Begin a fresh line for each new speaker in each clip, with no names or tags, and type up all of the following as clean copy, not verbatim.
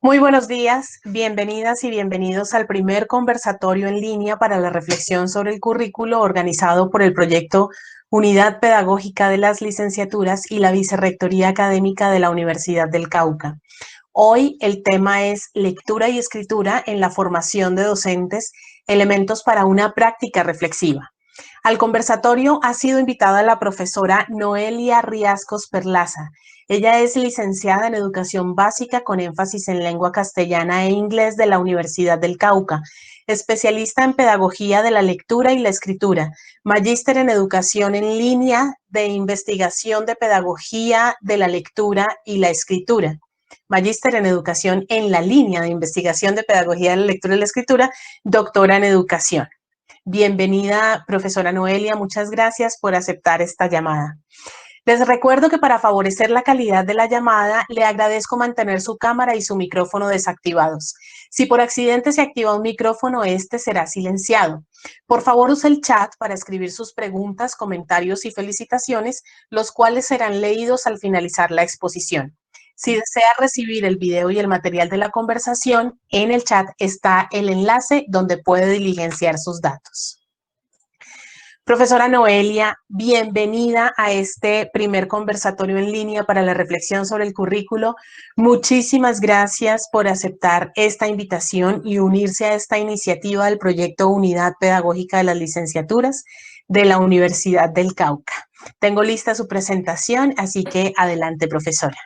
Muy buenos días, bienvenidas y bienvenidos al primer conversatorio en línea para la reflexión sobre el currículo organizado por el proyecto Unidad Pedagógica de las Licenciaturas y la Vicerrectoría Académica de la Universidad del Cauca. Hoy el tema es lectura y escritura en la formación de docentes, elementos para una práctica reflexiva. Al conversatorio ha sido invitada la profesora Noelia Riascos Perlaza. Ella es licenciada en Educación Básica con énfasis en lengua castellana e inglés de la Universidad del Cauca, especialista en Pedagogía de la Lectura y la Escritura, magíster en Educación en Línea de Investigación de Pedagogía de la Lectura y la Escritura, magíster en Educación en la Línea de Investigación de Pedagogía de la Lectura y la Escritura, doctora en Educación. Bienvenida, profesora Noelia, muchas gracias por aceptar esta llamada. Les recuerdo que para favorecer la calidad de la llamada, le agradezco mantener su cámara y su micrófono desactivados. Si por accidente se activa un micrófono, este será silenciado. Por favor, use el chat para escribir sus preguntas, comentarios y felicitaciones, los cuales serán leídos al finalizar la exposición. Si desea recibir el video y el material de la conversación, en el chat está el enlace donde puede diligenciar sus datos. Profesora Noelia, bienvenida a este primer conversatorio en línea para la reflexión sobre el currículo. Muchísimas gracias por aceptar esta invitación y unirse a esta iniciativa del proyecto Unidad Pedagógica de las Licenciaturas de la Universidad del Cauca. Tengo lista su presentación, así que adelante, profesora.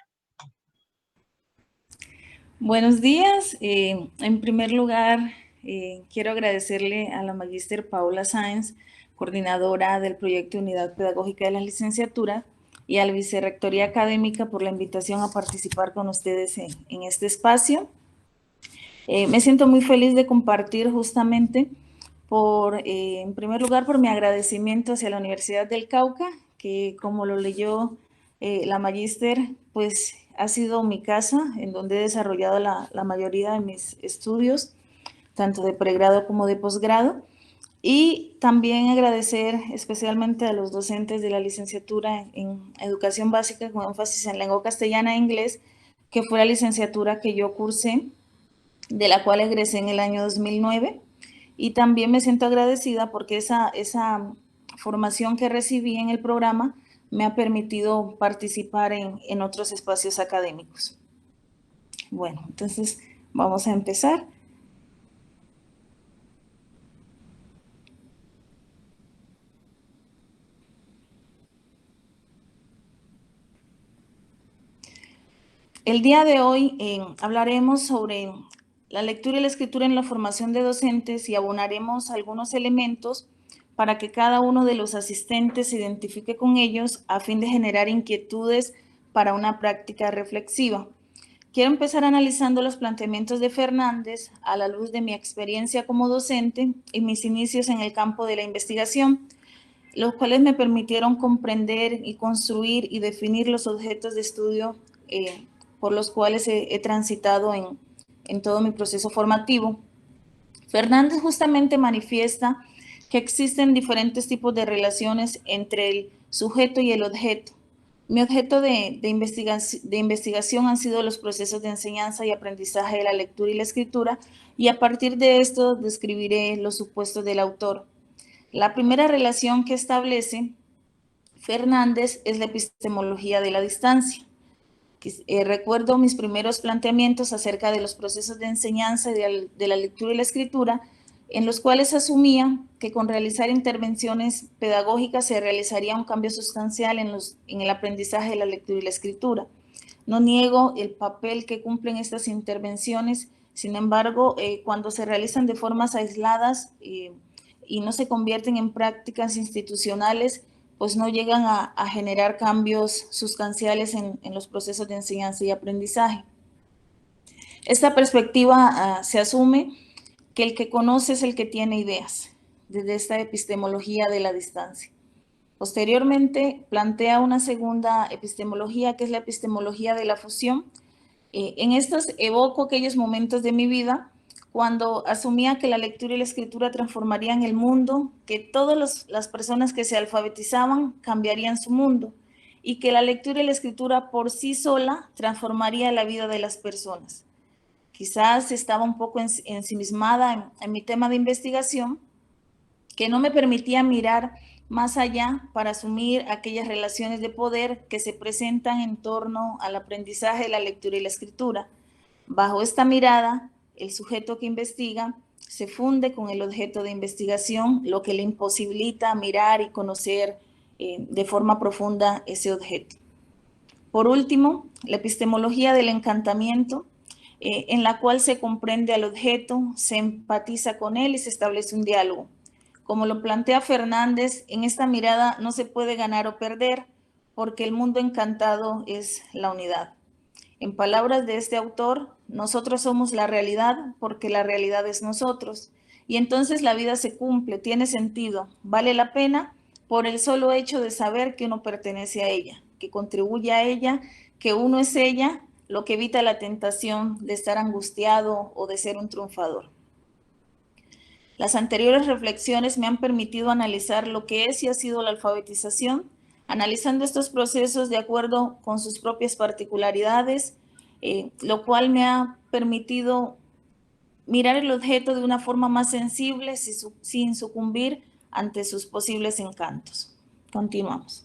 Buenos días. En primer lugar, quiero agradecerle a la magíster Paula Sáenz, coordinadora del proyecto Unidad Pedagógica de la Licenciatura, y a la Vicerrectoría Académica por la invitación a participar con ustedes en este espacio. Me siento muy feliz de compartir justamente en primer lugar, por mi agradecimiento hacia la Universidad del Cauca, que como lo leyó la magíster, pues ha sido mi casa en donde he desarrollado la mayoría de mis estudios, tanto de pregrado como de posgrado. Y también agradecer especialmente a los docentes de la licenciatura en Educación Básica con énfasis en lengua castellana e inglés, que fue la licenciatura que yo cursé, de la cual egresé en el año 2009. Y también me siento agradecida porque esa formación que recibí en el programa me ha permitido participar en otros espacios académicos. Bueno, entonces vamos a empezar. El día de hoy hablaremos sobre la lectura y la escritura en la formación de docentes y abonaremos algunos elementos para que cada uno de los asistentes se identifique con ellos a fin de generar inquietudes para una práctica reflexiva. Quiero empezar analizando los planteamientos de Fernández a la luz de mi experiencia como docente y mis inicios en el campo de la investigación, los cuales me permitieron comprender y construir y definir los objetos de estudio por los cuales he transitado en todo mi proceso formativo. Fernández justamente manifiesta que existen diferentes tipos de relaciones entre el sujeto y el objeto. Mi objeto de investigación han sido los procesos de enseñanza y aprendizaje de la lectura y la escritura, y a partir de esto describiré los supuestos del autor. La primera relación que establece Fernández es la epistemología de la distancia. Recuerdo mis primeros planteamientos acerca de los procesos de enseñanza y de la lectura y la escritura, en los cuales asumía que con realizar intervenciones pedagógicas se realizaría un cambio sustancial en el aprendizaje de la lectura y la escritura. No niego el papel que cumplen estas intervenciones, sin embargo, cuando se realizan de formas aisladas y no se convierten en prácticas institucionales, pues no llegan a generar cambios sustanciales en los procesos de enseñanza y aprendizaje. Esta perspectiva se asume que el que conoce es el que tiene ideas, desde esta epistemología de la distancia. Posteriormente plantea una segunda epistemología, que es la epistemología de la fusión. En estos evoco aquellos momentos de mi vida cuando asumía que la lectura y la escritura transformarían el mundo, que todas las personas que se alfabetizaban cambiarían su mundo y que la lectura y la escritura por sí sola transformaría la vida de las personas. quizás estaba un poco ensimismada en mi tema de investigación, que no me permitía mirar más allá para asumir aquellas relaciones de poder que se presentan en torno al aprendizaje de la lectura y la escritura. Bajo esta mirada, el sujeto que investiga se funde con el objeto de investigación, lo que le imposibilita mirar y conocer de forma profunda ese objeto. Por último, la epistemología del encantamiento, en la cual se comprende al objeto, se empatiza con él y se establece un diálogo. Como lo plantea Fernández, en esta mirada no se puede ganar o perder, porque el mundo encantado es la unidad. En palabras de este autor, nosotros somos la realidad porque la realidad es nosotros. Y entonces la vida se cumple, tiene sentido, vale la pena por el solo hecho de saber que uno pertenece a ella, que contribuye a ella, que uno es ella, lo que evita la tentación de estar angustiado o de ser un triunfador. Las anteriores reflexiones me han permitido analizar lo que es y ha sido la alfabetización, analizando estos procesos de acuerdo con sus propias particularidades, lo cual me ha permitido mirar el objeto de una forma más sensible sin sucumbir ante sus posibles encantos. Continuamos.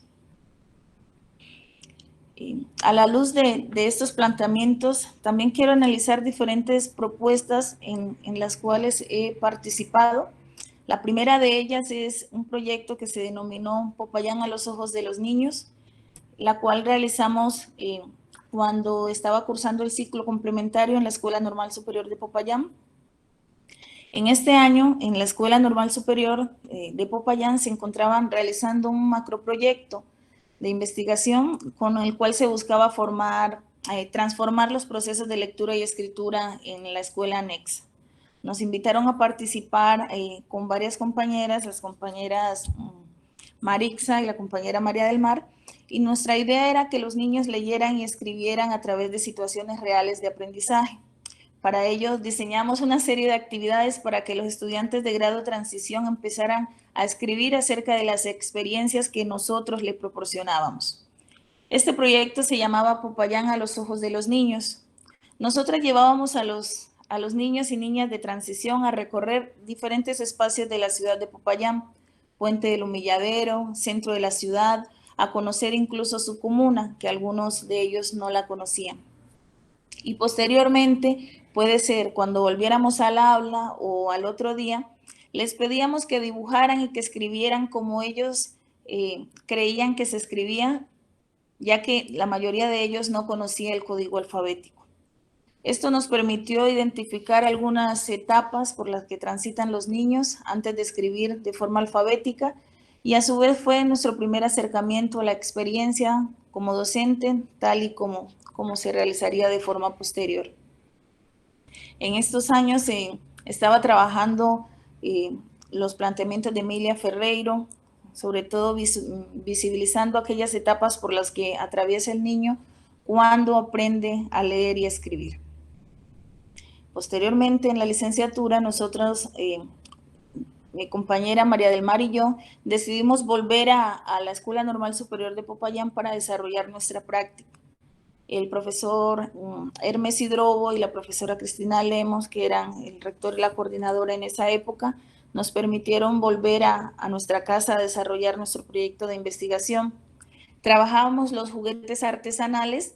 A la luz de estos planteamientos, también quiero analizar diferentes propuestas en las cuales he participado. La primera de ellas es un proyecto que se denominó Popayán a los ojos de los niños, la cual realizamos cuando estaba cursando el ciclo complementario en la Escuela Normal Superior de Popayán. En este año, en la Escuela Normal Superior de Popayán se encontraban realizando un macroproyecto de investigación con el cual se buscaba transformar los procesos de lectura y escritura en la escuela anexa. Nos invitaron a participar con varias compañeras, las compañeras Marixa y la compañera María del Mar, y nuestra idea era que los niños leyeran y escribieran a través de situaciones reales de aprendizaje. Para ello diseñamos una serie de actividades para que los estudiantes de grado transición empezaran a escribir acerca de las experiencias que nosotros le proporcionábamos. Este proyecto se llamaba Popayán a los ojos de los niños. Nosotras llevábamos a los niños y niñas de transición a recorrer diferentes espacios de la ciudad de Popayán, Puente del Humilladero, centro de la ciudad, a conocer incluso su comuna, que algunos de ellos no la conocían. Y posteriormente, puede ser cuando volviéramos al aula o al otro día, les pedíamos que dibujaran y que escribieran como ellos creían que se escribía, ya que la mayoría de ellos no conocía el código alfabético. Esto nos permitió identificar algunas etapas por las que transitan los niños antes de escribir de forma alfabética, y a su vez fue nuestro primer acercamiento a la experiencia como docente, tal y como se realizaría de forma posterior. En estos años estaba trabajando los planteamientos de Emilia Ferreiro, sobre todo visibilizando aquellas etapas por las que atraviesa el niño cuando aprende a leer y a escribir. Posteriormente, en la licenciatura, nosotros, mi compañera María del Mar y yo, decidimos volver a la Escuela Normal Superior de Popayán para desarrollar nuestra práctica. El profesor Hermes Hidrobo y la profesora Cristina Lemos, que eran el rector y la coordinadora en esa época, nos permitieron volver a nuestra casa a desarrollar nuestro proyecto de investigación. Trabajábamos los juguetes artesanales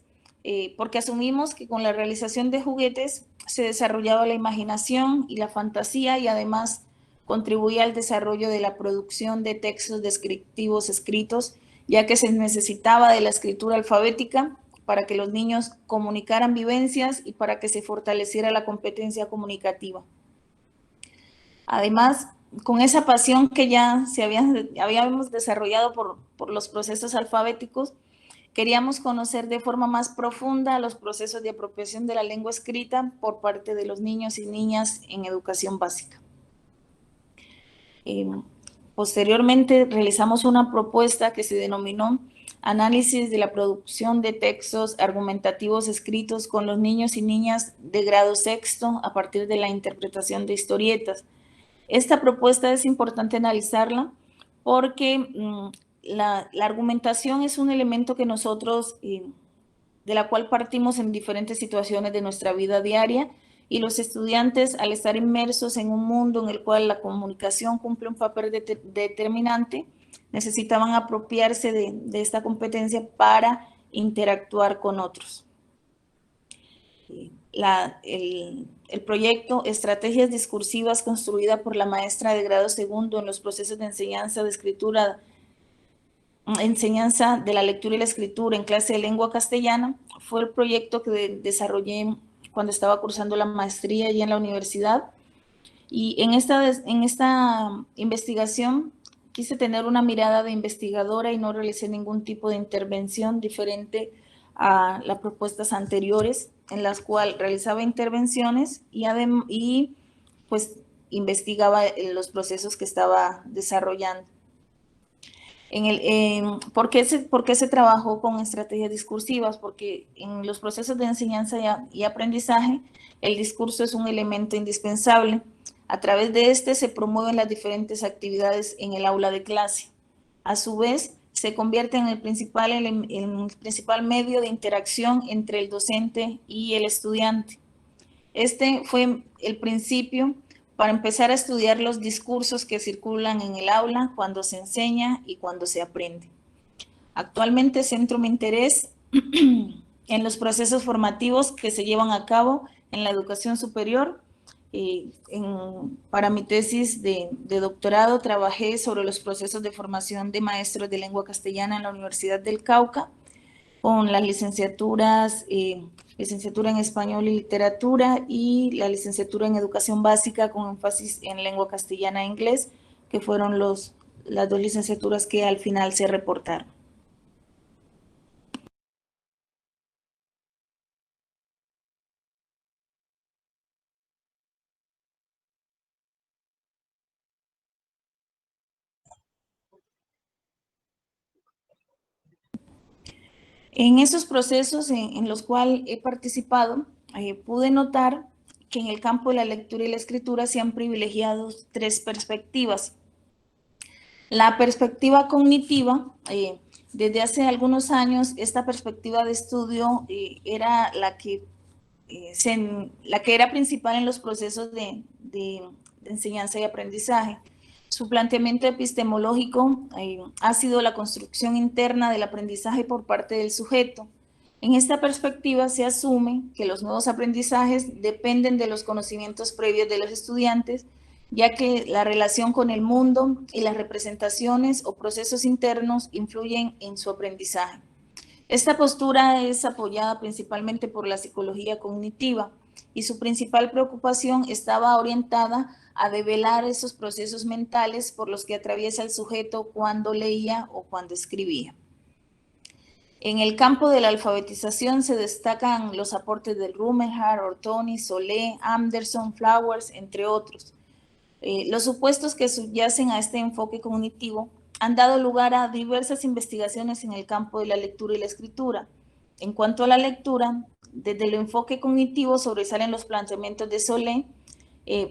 porque asumimos que con la realización de juguetes se desarrollaba la imaginación y la fantasía, y además contribuía al desarrollo de la producción de textos descriptivos escritos, ya que se necesitaba de la escritura alfabética para que los niños comunicaran vivencias y para que se fortaleciera la competencia comunicativa. Además, con esa pasión que ya habíamos desarrollado por los procesos alfabéticos, queríamos conocer de forma más profunda los procesos de apropiación de la lengua escrita por parte de los niños y niñas en educación básica. Posteriormente realizamos una propuesta que se denominó Análisis de la producción de textos argumentativos escritos con los niños y niñas de grado sexto a partir de la interpretación de historietas. Esta propuesta es importante analizarla porque la argumentación es un elemento que nosotros, de la cual partimos en diferentes situaciones de nuestra vida diaria, y los estudiantes, al estar inmersos en un mundo en el cual la comunicación cumple un papel determinante, necesitaban apropiarse de esta competencia para interactuar con otros. El proyecto Estrategias Discursivas, construida por la maestra de grado segundo en los procesos de enseñanza de escritura, enseñanza de la lectura y la escritura en clase de lengua castellana, fue el proyecto que desarrollé cuando estaba cursando la maestría allí en la universidad. Y en esta investigación quise tener una mirada de investigadora y no realicé ningún tipo de intervención diferente a las propuestas anteriores, en las cuales realizaba intervenciones y pues investigaba los procesos que estaba desarrollando. ¿Por qué se trabajó con estrategias discursivas? Porque en los procesos de enseñanza y aprendizaje, el discurso es un elemento indispensable. A través de este se promueven las diferentes actividades en el aula de clase. A su vez, se convierte en el principal medio de interacción entre el docente y el estudiante. Este fue el principio para empezar a estudiar los discursos que circulan en el aula cuando se enseña y cuando se aprende. Actualmente centro mi interés en los procesos formativos que se llevan a cabo en la educación superior. Para mi tesis de doctorado trabajé sobre los procesos de formación de maestros de lengua castellana en la Universidad del Cauca, con las licenciaturas, licenciatura en español y literatura y la licenciatura en educación básica con énfasis en lengua castellana e inglés, que fueron las dos licenciaturas que al final se reportaron. En esos procesos en los cuales he participado, pude notar que en el campo de la lectura y la escritura se han privilegiado tres perspectivas. La perspectiva cognitiva, desde hace algunos años, esta perspectiva de estudio era la que era principal en los procesos de enseñanza y aprendizaje. Su planteamiento epistemológico ha sido la construcción interna del aprendizaje por parte del sujeto. En esta perspectiva se asume que los nuevos aprendizajes dependen de los conocimientos previos de los estudiantes, ya que la relación con el mundo y las representaciones o procesos internos influyen en su aprendizaje. Esta postura es apoyada principalmente por la psicología cognitiva y su principal preocupación estaba orientada a develar esos procesos mentales por los que atraviesa el sujeto cuando leía o cuando escribía. En el campo de la alfabetización se destacan los aportes de Rumelhart, Ortoni, Solé, Anderson, Flowers, entre otros. Los supuestos que subyacen a este enfoque cognitivo han dado lugar a diversas investigaciones en el campo de la lectura y la escritura. En cuanto a la lectura, desde el enfoque cognitivo sobresalen los planteamientos de Solé.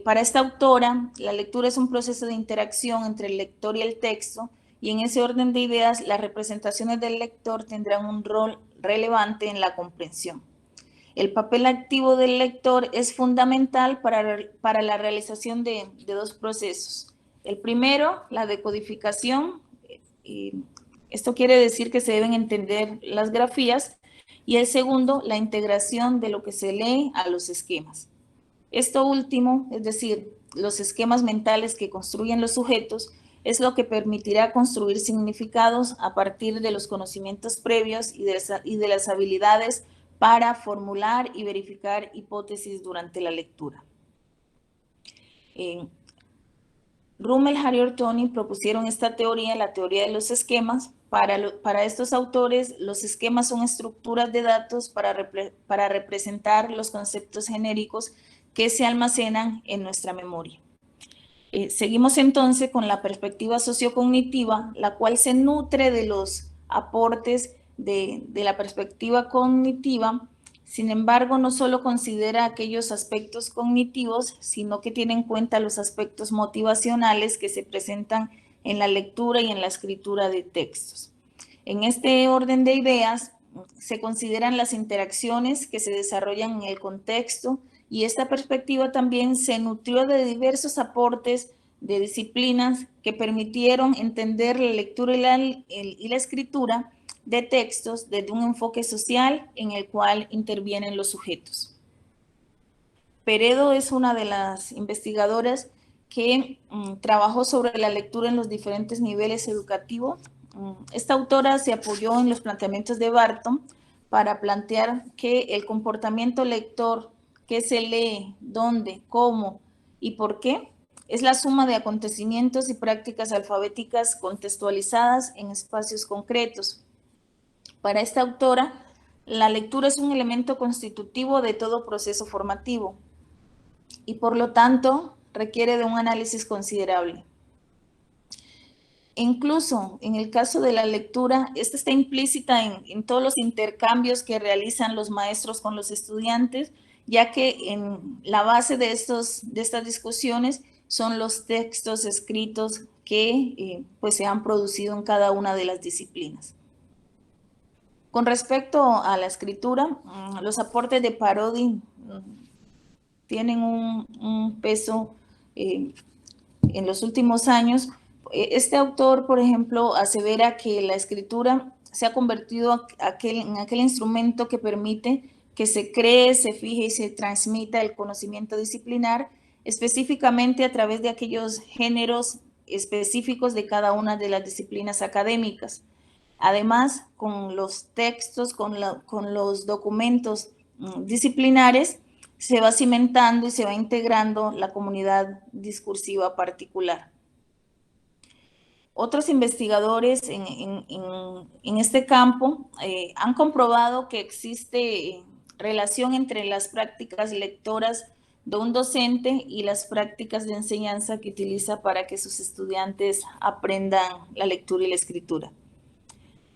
Para esta autora, la lectura es un proceso de interacción entre el lector y el texto, y en ese orden de ideas, las representaciones del lector tendrán un rol relevante en la comprensión. El papel activo del lector es fundamental para la realización de dos procesos. El primero, la decodificación. Esto quiere decir que se deben entender las grafías. Y el segundo, la integración de lo que se lee a los esquemas. Esto último, es decir, los esquemas mentales que construyen los sujetos, es lo que permitirá construir significados a partir de los conocimientos previos y de las habilidades para formular y verificar hipótesis durante la lectura. Rumelhart y Ortoni propusieron esta teoría, la teoría de los esquemas. Para estos autores, los esquemas son estructuras de datos para representar los conceptos genéricos que se almacenan en nuestra memoria. Seguimos entonces con la perspectiva sociocognitiva, la cual se nutre de los aportes de la perspectiva cognitiva. Sin embargo, no solo considera aquellos aspectos cognitivos, sino que tiene en cuenta los aspectos motivacionales que se presentan en la lectura y en la escritura de textos. En este orden de ideas, se consideran las interacciones que se desarrollan en el contexto y esta perspectiva también se nutrió de diversos aportes de disciplinas que permitieron entender la lectura y la escritura de textos desde un enfoque social en el cual intervienen los sujetos. Peredo es una de las investigadoras que trabajó sobre la lectura en los diferentes niveles educativos. Esta autora se apoyó en los planteamientos de Barton para plantear que el comportamiento lector, qué se lee, dónde, cómo y por qué, es la suma de acontecimientos y prácticas alfabéticas contextualizadas en espacios concretos. Para esta autora, la lectura es un elemento constitutivo de todo proceso formativo y por lo tanto requiere de un análisis considerable. Incluso en el caso de la lectura, esta está implícita en todos los intercambios que realizan los maestros con los estudiantes, ya que en la base de estas discusiones son los textos escritos que pues se han producido en cada una de las disciplinas. Con respecto a la escritura, los aportes de Parodi tienen un peso en los últimos años. Este autor, por ejemplo, asevera que la escritura se ha convertido en aquel instrumento que permite que se cree, se fije y se transmita el conocimiento disciplinar, específicamente a través de aquellos géneros específicos de cada una de las disciplinas académicas. Además, con los textos, con los documentos disciplinares, se va cimentando y se va integrando la comunidad discursiva particular. Otros investigadores en este campo han comprobado que existe relación entre las prácticas lectoras de un docente y las prácticas de enseñanza que utiliza para que sus estudiantes aprendan la lectura y la escritura.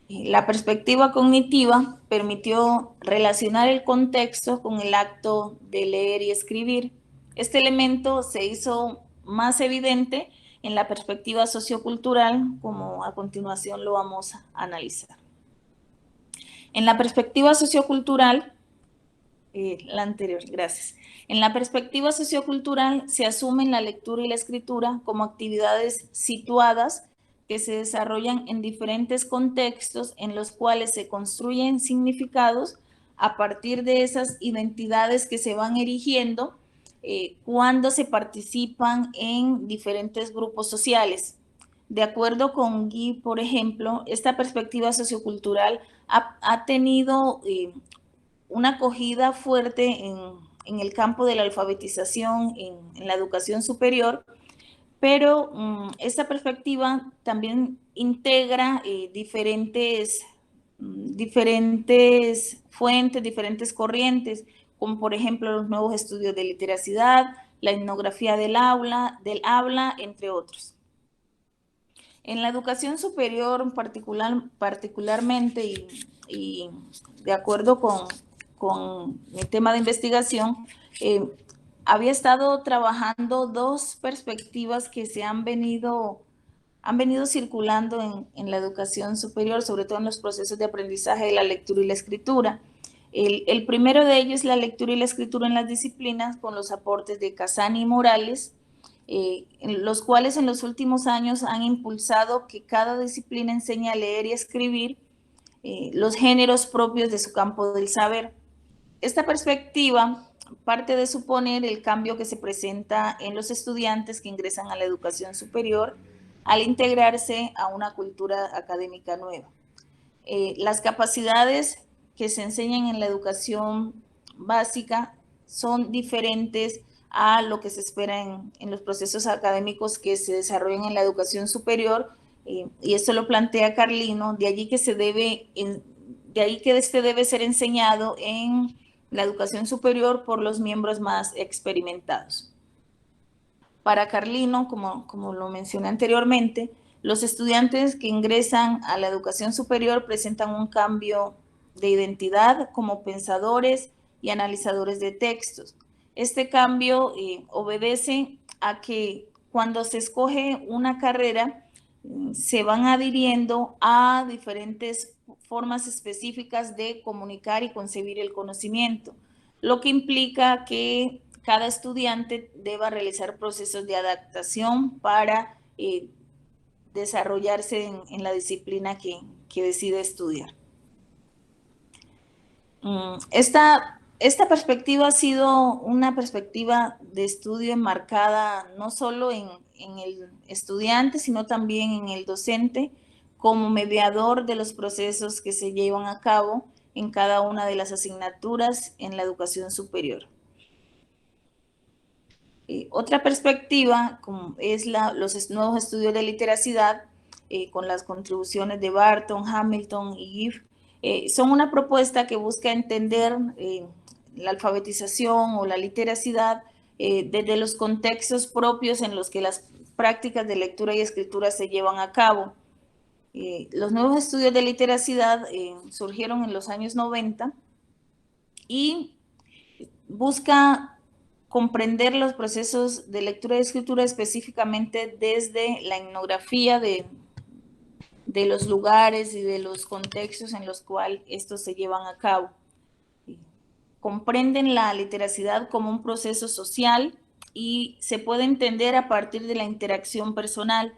La perspectiva cognitiva permitió relacionar el contexto con el acto de leer y escribir. Este elemento se hizo más evidente en la perspectiva sociocultural, como a continuación lo vamos a analizar. En la perspectiva sociocultural, la anterior, gracias. En la perspectiva sociocultural se asumen la lectura y la escritura como actividades situadas que se desarrollan en diferentes contextos en los cuales se construyen significados a partir de esas identidades que se van erigiendo cuando se participan en diferentes grupos sociales. De acuerdo con Guy, por ejemplo, esta perspectiva sociocultural ha tenido una acogida fuerte en el campo de la alfabetización, en la educación superior, pero esta perspectiva también integra diferentes fuentes, diferentes corrientes, como por ejemplo los nuevos estudios de literacidad, la etnografía del habla, entre otros. En la educación superior particularmente y de acuerdo con mi tema de investigación, había estado trabajando dos perspectivas que se han venido circulando en la educación superior, sobre todo en los procesos de aprendizaje de la lectura y la escritura. El primero de ellos es la lectura y la escritura en las disciplinas, con los aportes de Casani y Morales, los cuales en los últimos años han impulsado que cada disciplina enseñe a leer y escribir los géneros propios de su campo del saber. Esta perspectiva parte de suponer el cambio que se presenta en los estudiantes que ingresan a la educación superior al integrarse a una cultura académica nueva. Las capacidades que se enseñan en la educación básica son diferentes a lo que se espera en los procesos académicos que se desarrollan en la educación superior, y esto lo plantea Carlino, de allí que este debe ser enseñado en la educación superior por los miembros más experimentados. Para Carlino, como lo mencioné anteriormente, los estudiantes que ingresan a la educación superior presentan un cambio de identidad como pensadores y analizadores de textos. Este cambio obedece a que cuando se escoge una carrera, se van adhiriendo a diferentes formas específicas de comunicar y concebir el conocimiento, lo que implica que cada estudiante deba realizar procesos de adaptación para desarrollarse en la disciplina que decide estudiar. Esta perspectiva ha sido una perspectiva de estudio enmarcada no solo en el estudiante, sino también en el docente, como mediador de los procesos que se llevan a cabo en cada una de las asignaturas en la educación superior. Otra perspectiva es los nuevos estudios de literacidad, con las contribuciones de Barton, Hamilton y Giff, son una propuesta que busca entender la alfabetización o la literacidad desde los contextos propios en los que las prácticas de lectura y escritura se llevan a cabo. Los nuevos estudios de literacidad surgieron en los años 90 y busca comprender los procesos de lectura y escritura específicamente desde la etnografía de los lugares y de los contextos en los cuales estos se llevan a cabo. Comprenden la literacidad como un proceso social y se puede entender a partir de la interacción personal.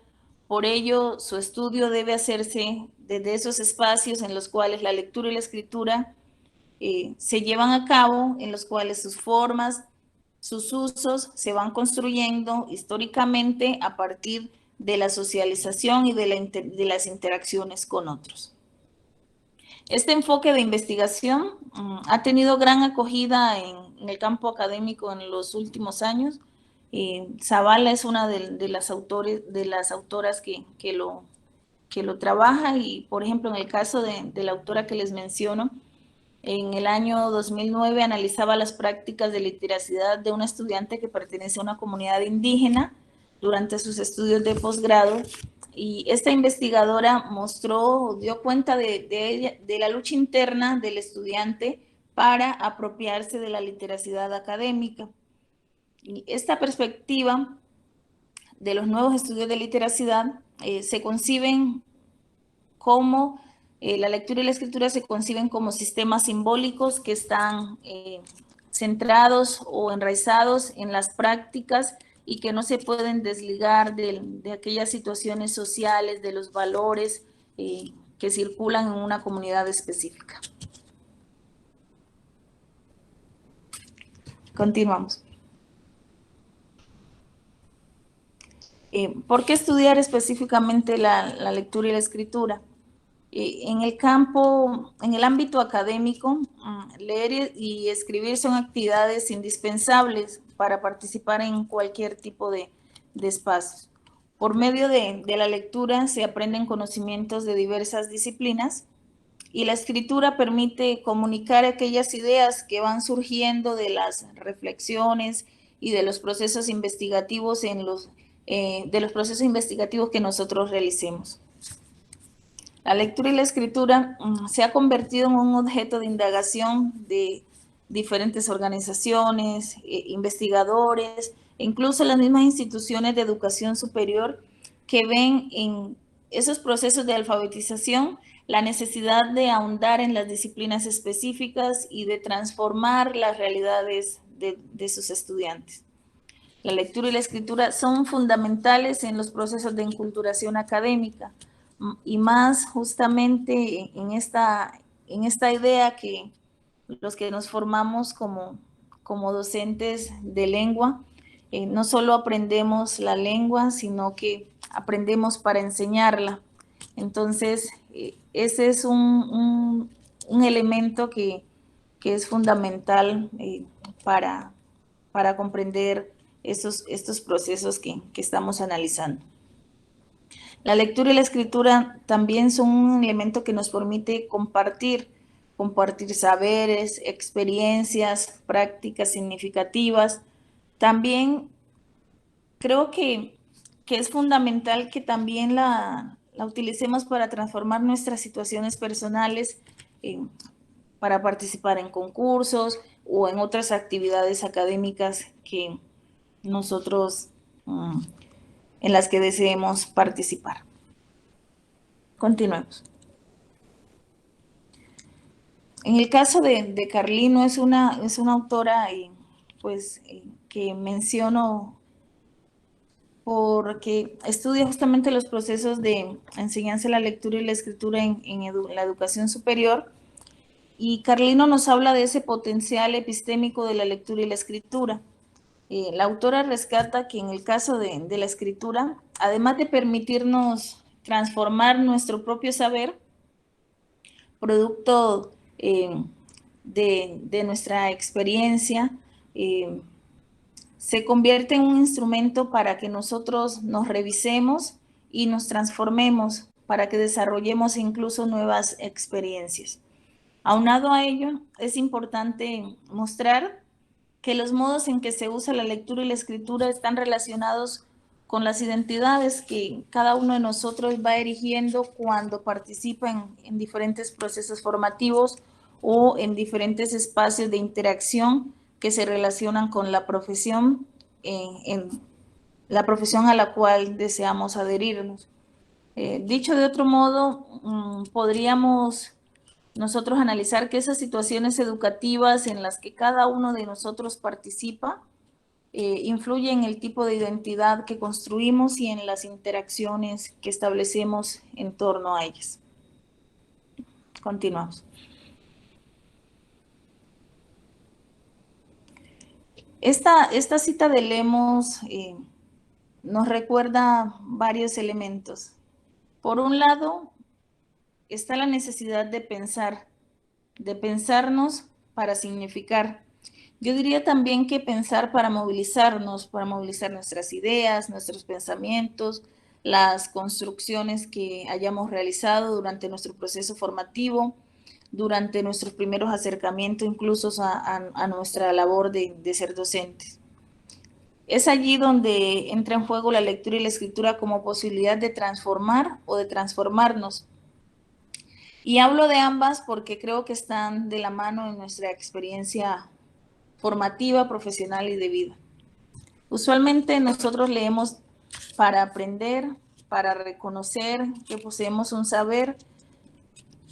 Por ello, su estudio debe hacerse desde esos espacios en los cuales la lectura y la escritura se llevan a cabo, en los cuales sus formas, sus usos se van construyendo históricamente a partir de la socialización y de las interacciones con otros. Este enfoque de investigación ha tenido gran acogida en el campo académico en los últimos años. Zavala es una de las autoras que lo trabaja y, por ejemplo, en el caso de la autora que les menciono, en el año 2009 analizaba las prácticas de literacidad de una estudiante que pertenece a una comunidad indígena durante sus estudios de posgrado, y esta investigadora dio cuenta de la lucha interna del estudiante para apropiarse de la literacidad académica. Y esta perspectiva de los nuevos estudios de literacidad se conciben como la lectura y la escritura se conciben como sistemas simbólicos que están centrados o enraizados en las prácticas y que no se pueden desligar de aquellas situaciones sociales, de los valores que circulan en una comunidad específica. Continuamos. ¿Por qué estudiar específicamente la lectura y la escritura? En el ámbito académico, leer y escribir son actividades indispensables para participar en cualquier tipo de espacios. Por medio de la lectura se aprenden conocimientos de diversas disciplinas y la escritura permite comunicar aquellas ideas que van surgiendo de las reflexiones y de los procesos investigativos que nosotros realicemos. La lectura y la escritura se ha convertido en un objeto de indagación de diferentes organizaciones, investigadores, e incluso las mismas instituciones de educación superior que ven en esos procesos de alfabetización la necesidad de ahondar en las disciplinas específicas y de transformar las realidades de sus estudiantes. La lectura y la escritura son fundamentales en los procesos de enculturación académica, y más justamente en esta idea que los que nos formamos como docentes de lengua, no solo aprendemos la lengua, sino que aprendemos para enseñarla. Entonces, ese es un elemento que es fundamental para comprender estos procesos que estamos analizando. La lectura y la escritura también son un elemento que nos permite compartir saberes, experiencias, prácticas significativas. También creo que es fundamental que también la utilicemos para transformar nuestras situaciones personales, para participar en concursos o en otras actividades académicas que nosotros en las que deseemos participar. Continuemos. En el caso de Carlino, es una autora pues, que menciono porque estudia justamente los procesos de enseñanza de la lectura y la escritura en la educación superior, y Carlino nos habla de ese potencial epistémico de la lectura y la escritura. La autora rescata que en el caso de la escritura, además de permitirnos transformar nuestro propio saber, producto de nuestra experiencia, se convierte en un instrumento para que nosotros nos revisemos y nos transformemos, para que desarrollemos incluso nuevas experiencias. Aunado a ello, es importante mostrar que los modos en que se usa la lectura y la escritura están relacionados con las identidades que cada uno de nosotros va erigiendo cuando participa en diferentes procesos formativos o en diferentes espacios de interacción que se relacionan con la profesión, en la profesión a la cual deseamos adherirnos. Dicho de otro modo, podríamos nosotros analizar que esas situaciones educativas en las que cada uno de nosotros participa influye en el tipo de identidad que construimos y en las interacciones que establecemos en torno a ellas. Continuamos. Esta cita de Lemos nos recuerda varios elementos. Por un lado, está la necesidad de pensar, de pensarnos para significar. Yo diría también que pensar para movilizar nuestras ideas, nuestros pensamientos, las construcciones que hayamos realizado durante nuestro proceso formativo, durante nuestros primeros acercamientos incluso a nuestra labor de ser docentes. Es allí donde entra en juego la lectura y la escritura como posibilidad de transformar o de transformarnos. Y hablo de ambas porque creo que están de la mano en nuestra experiencia formativa, profesional y de vida. Usualmente nosotros leemos para aprender, para reconocer que poseemos un saber,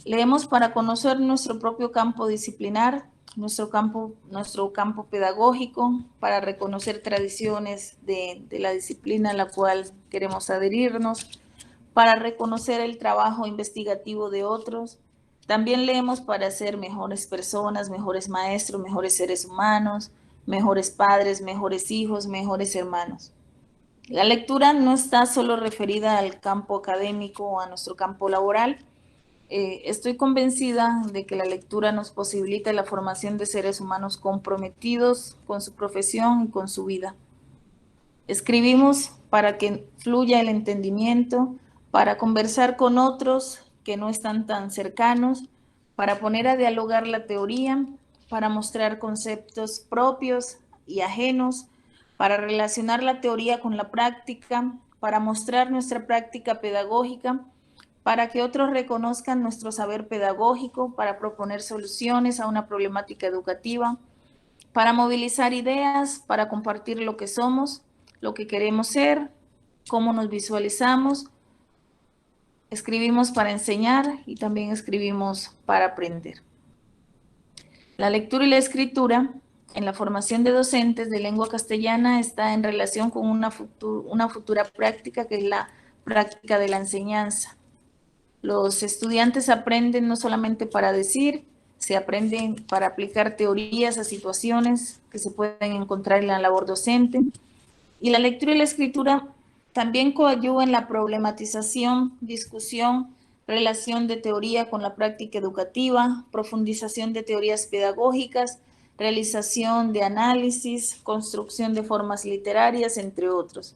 leemos para conocer nuestro propio campo disciplinar, nuestro campo pedagógico, para reconocer tradiciones de la disciplina a la cual queremos adherirnos, para reconocer el trabajo investigativo de otros. También leemos para ser mejores personas, mejores maestros, mejores seres humanos, mejores padres, mejores hijos, mejores hermanos. La lectura no está solo referida al campo académico o a nuestro campo laboral. Estoy convencida de que la lectura nos posibilita la formación de seres humanos comprometidos con su profesión y con su vida. Escribimos para que fluya el entendimiento, para conversar con otros que no están tan cercanos, para poner a dialogar la teoría, para mostrar conceptos propios y ajenos, para relacionar la teoría con la práctica, para mostrar nuestra práctica pedagógica, para que otros reconozcan nuestro saber pedagógico, para proponer soluciones a una problemática educativa, para movilizar ideas, para compartir lo que somos, lo que queremos ser, cómo nos visualizamos. Escribimos para enseñar y también escribimos para aprender. La lectura y la escritura en la formación de docentes de lengua castellana está en relación con una futura práctica que es la práctica de la enseñanza. Los estudiantes aprenden no solamente para decir, se aprenden para aplicar teorías a situaciones que se pueden encontrar en la labor docente. Y la lectura y la escritura también coadyuvan en la problematización, discusión, relación de teoría con la práctica educativa, profundización de teorías pedagógicas, realización de análisis, construcción de formas literarias, entre otros.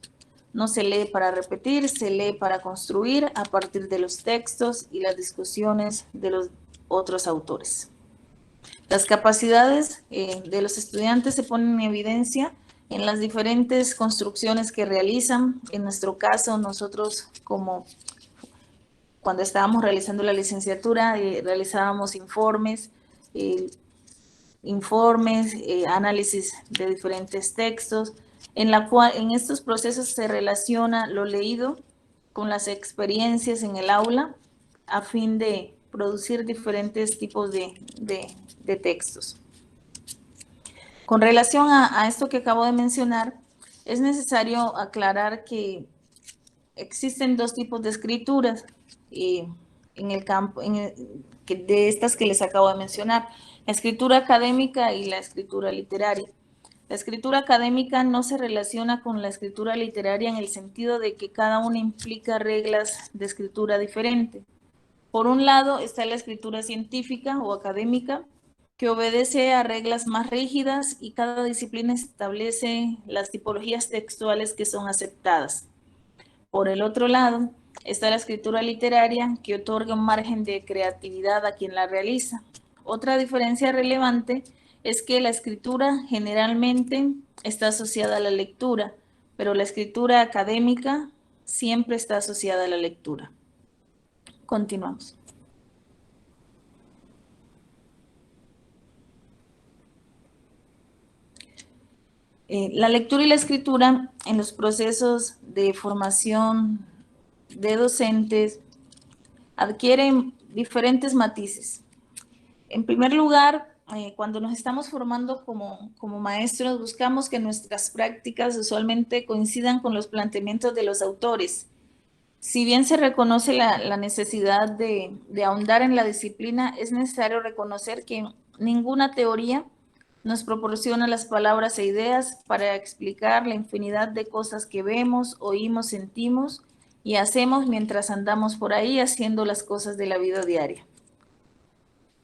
No se lee para repetir, se lee para construir a partir de los textos y las discusiones de los otros autores. Las capacidades de los estudiantes se ponen en evidencia en las diferentes construcciones que realizan. En nuestro caso, nosotros como cuando estábamos realizando la licenciatura, realizábamos informes, análisis de diferentes textos, en estos procesos se relaciona lo leído con las experiencias en el aula a fin de producir diferentes tipos de textos. Con relación a esto que acabo de mencionar, es necesario aclarar que existen dos tipos de escrituras en el campo de estas que les acabo de mencionar, la escritura académica y la escritura literaria. La escritura académica no se relaciona con la escritura literaria en el sentido de que cada una implica reglas de escritura diferentes. Por un lado está la escritura científica o académica, que obedece a reglas más rígidas y cada disciplina establece las tipologías textuales que son aceptadas. Por el otro lado está la escritura literaria, que otorga un margen de creatividad a quien la realiza. Otra diferencia relevante es que la escritura generalmente está asociada a la lectura, pero la escritura académica siempre está asociada a la lectura. Continuamos. La lectura y la escritura en los procesos de formación de docentes adquieren diferentes matices. En primer lugar, cuando nos estamos formando como maestros, buscamos que nuestras prácticas usualmente coincidan con los planteamientos de los autores. Si bien se reconoce la necesidad de ahondar en la disciplina, es necesario reconocer que ninguna teoría nos proporciona las palabras e ideas para explicar la infinidad de cosas que vemos, oímos, sentimos y hacemos mientras andamos por ahí haciendo las cosas de la vida diaria.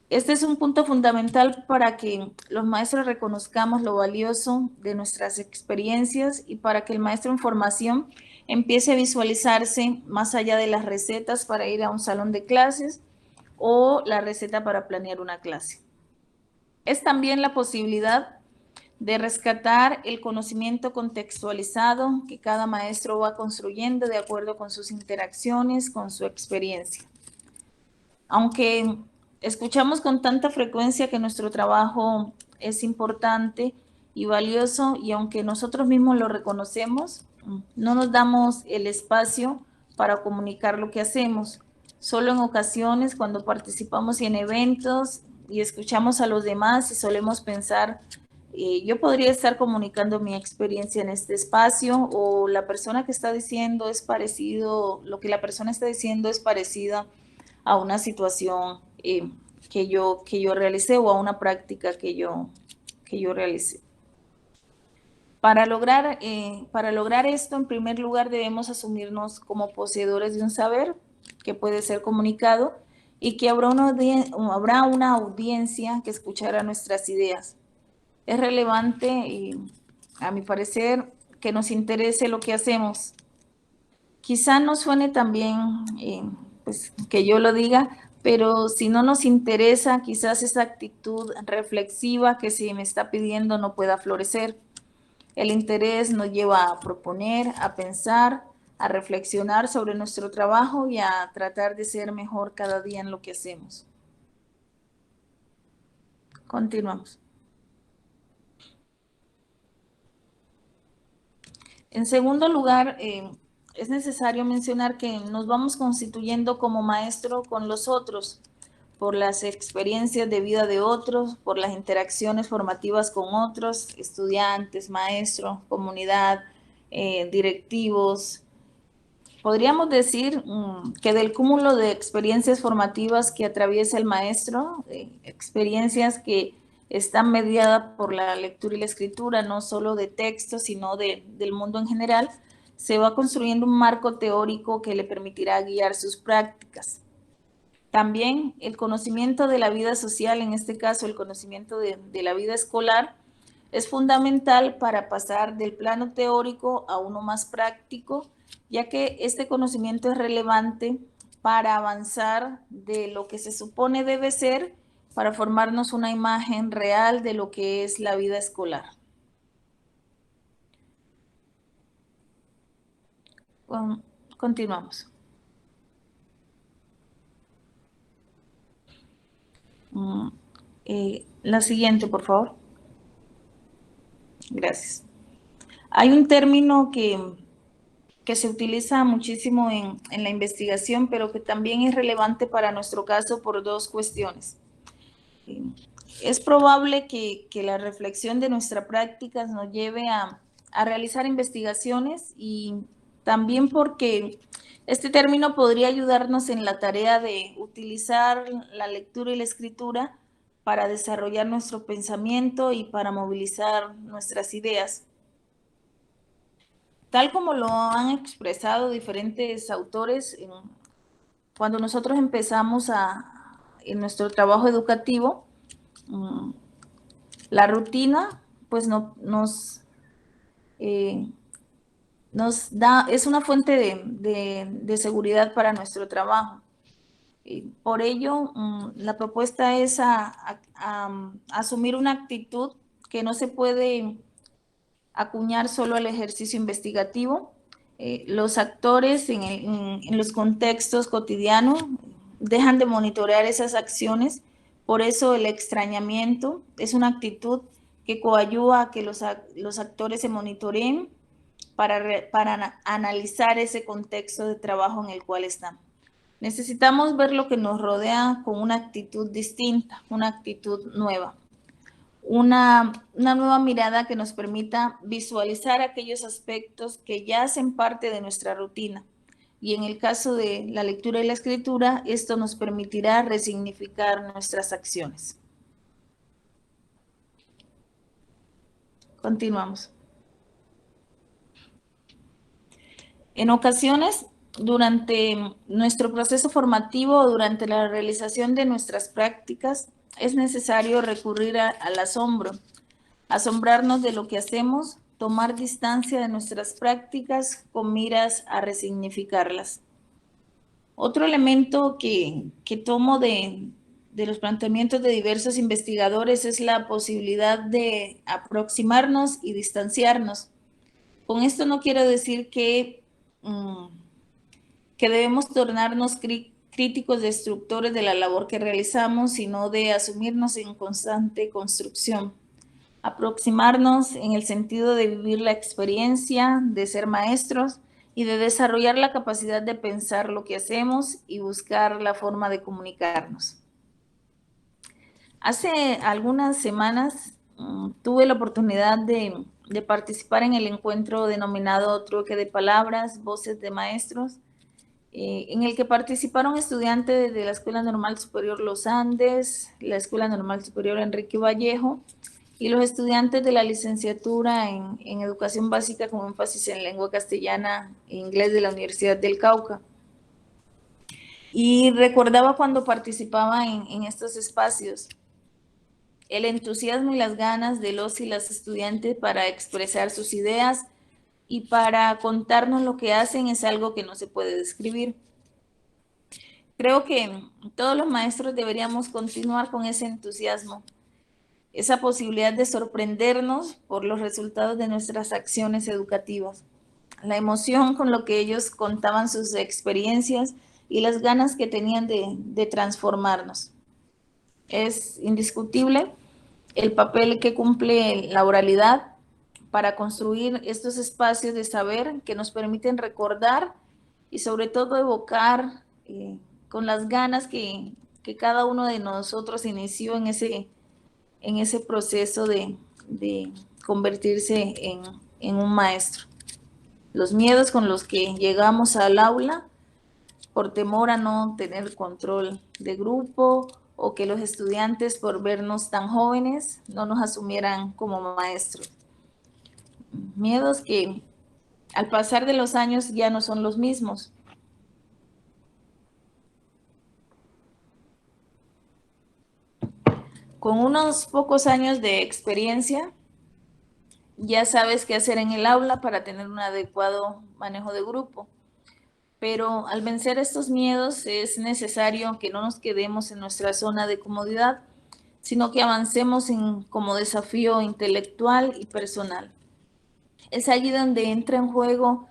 Este es un punto fundamental para que los maestros reconozcamos lo valioso de nuestras experiencias y para que el maestro en formación empiece a visualizarse más allá de las recetas para ir a un salón de clases o la receta para planear una clase. Es también la posibilidad de rescatar el conocimiento contextualizado que cada maestro va construyendo de acuerdo con sus interacciones, con su experiencia. Aunque escuchamos con tanta frecuencia que nuestro trabajo es importante y valioso, y aunque nosotros mismos lo reconocemos, no nos damos el espacio para comunicar lo que hacemos. Solo en ocasiones, cuando participamos en eventos y escuchamos a los demás y solemos pensar, yo podría estar comunicando mi experiencia en este espacio, o la persona que está diciendo es parecido, lo que la persona está diciendo es parecida a una situación que yo realicé o a una práctica que yo realicé. Para lograr esto, en primer lugar, debemos asumirnos como poseedores de un saber que puede ser comunicado y que habrá una audiencia que escuchará nuestras ideas. Es relevante, a mi parecer, que nos interese lo que hacemos. Quizá no suene tan bien pues, que yo lo diga, pero si no nos interesa, quizás esa actitud reflexiva que se me está pidiendo no pueda florecer. El interés nos lleva a proponer, a pensar, a reflexionar sobre nuestro trabajo y a tratar de ser mejor cada día en lo que hacemos. Continuamos. En segundo lugar, es necesario mencionar que nos vamos constituyendo como maestro con los otros, por las experiencias de vida de otros, por las interacciones formativas con otros, estudiantes, maestros, comunidad, directivos. Podríamos decir que del cúmulo de experiencias formativas que atraviesa el maestro, experiencias que están mediadas por la lectura y la escritura, no solo de textos, sino del mundo en general, se va construyendo un marco teórico que le permitirá guiar sus prácticas. También el conocimiento de la vida social, en este caso el conocimiento de la vida escolar, es fundamental para pasar del plano teórico a uno más práctico, ya que este conocimiento es relevante para avanzar de lo que se supone debe ser para formarnos una imagen real de lo que es la vida escolar. Continuamos. La siguiente, por favor. Gracias. Hay un término que se utiliza muchísimo en la investigación, pero que también es relevante para nuestro caso por dos cuestiones. Es probable que la reflexión de nuestras prácticas nos lleve a realizar investigaciones y también porque este término podría ayudarnos en la tarea de utilizar la lectura y la escritura para desarrollar nuestro pensamiento y para movilizar nuestras ideas. Tal como lo han expresado diferentes autores, cuando nosotros empezamos en nuestro trabajo educativo, la rutina pues eh, nos da, es una fuente de seguridad para nuestro trabajo. Por ello, la propuesta es asumir una actitud que no se puede acuñar solo al ejercicio investigativo. Los actores en los contextos cotidianos dejan de monitorear esas acciones, por eso el extrañamiento es una actitud que coadyuva a que los actores se monitoreen para analizar ese contexto de trabajo en el cual están. Necesitamos ver lo que nos rodea con una actitud distinta, una actitud nueva. Una nueva mirada que nos permita visualizar aquellos aspectos que ya hacen parte de nuestra rutina. Y en el caso de la lectura y la escritura, esto nos permitirá resignificar nuestras acciones. Continuamos. En ocasiones, durante nuestro proceso formativo o durante la realización de nuestras prácticas, es necesario recurrir al asombro, asombrarnos de lo que hacemos, tomar distancia de nuestras prácticas con miras a resignificarlas. Otro elemento que tomo de los planteamientos de diversos investigadores es la posibilidad de aproximarnos y distanciarnos. Con esto no quiero decir que debemos tornarnos críticos destructores de la labor que realizamos, sino de asumirnos en constante construcción. Aproximarnos en el sentido de vivir la experiencia, de ser maestros y de desarrollar la capacidad de pensar lo que hacemos y buscar la forma de comunicarnos. Hace algunas semanas tuve la oportunidad de participar en el encuentro denominado Trueque de Palabras, Voces de Maestros, en el que participaron estudiantes de la Escuela Normal Superior Los Andes, la Escuela Normal Superior Enrique Vallejo y los estudiantes de la licenciatura en Educación Básica con énfasis en lengua castellana e inglés de la Universidad del Cauca. Y recordaba cuando participaba en estos espacios el entusiasmo y las ganas de los y las estudiantes para expresar sus ideas y para contarnos lo que hacen es algo que no se puede describir. Creo que todos los maestros deberíamos continuar con ese entusiasmo, esa posibilidad de sorprendernos por los resultados de nuestras acciones educativas, la emoción con lo que ellos contaban sus experiencias y las ganas que tenían de transformarnos. Es indiscutible el papel que cumple la oralidad para construir estos espacios de saber que nos permiten recordar y sobre todo evocar con las ganas que cada uno de nosotros inició en ese proceso de convertirse en un maestro. Los miedos con los que llegamos al aula por temor a no tener control de grupo o que los estudiantes por vernos tan jóvenes no nos asumieran como maestros. Miedos que al pasar de los años ya no son los mismos. Con unos pocos años de experiencia, ya sabes qué hacer en el aula para tener un adecuado manejo de grupo. Pero al vencer estos miedos es necesario que no nos quedemos en nuestra zona de comodidad, sino que avancemos como desafío intelectual y personal. Es allí donde entra en juego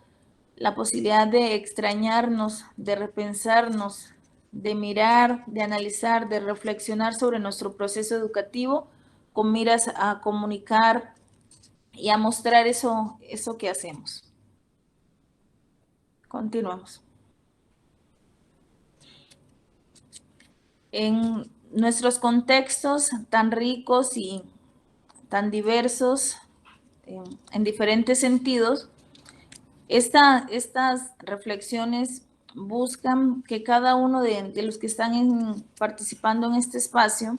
la posibilidad de extrañarnos, de repensarnos, de mirar, de analizar, de reflexionar sobre nuestro proceso educativo con miras a comunicar y a mostrar eso que hacemos. Continuamos. En nuestros contextos tan ricos y tan diversos en diferentes sentidos, estas reflexiones buscan que cada uno de los que están participando en este espacio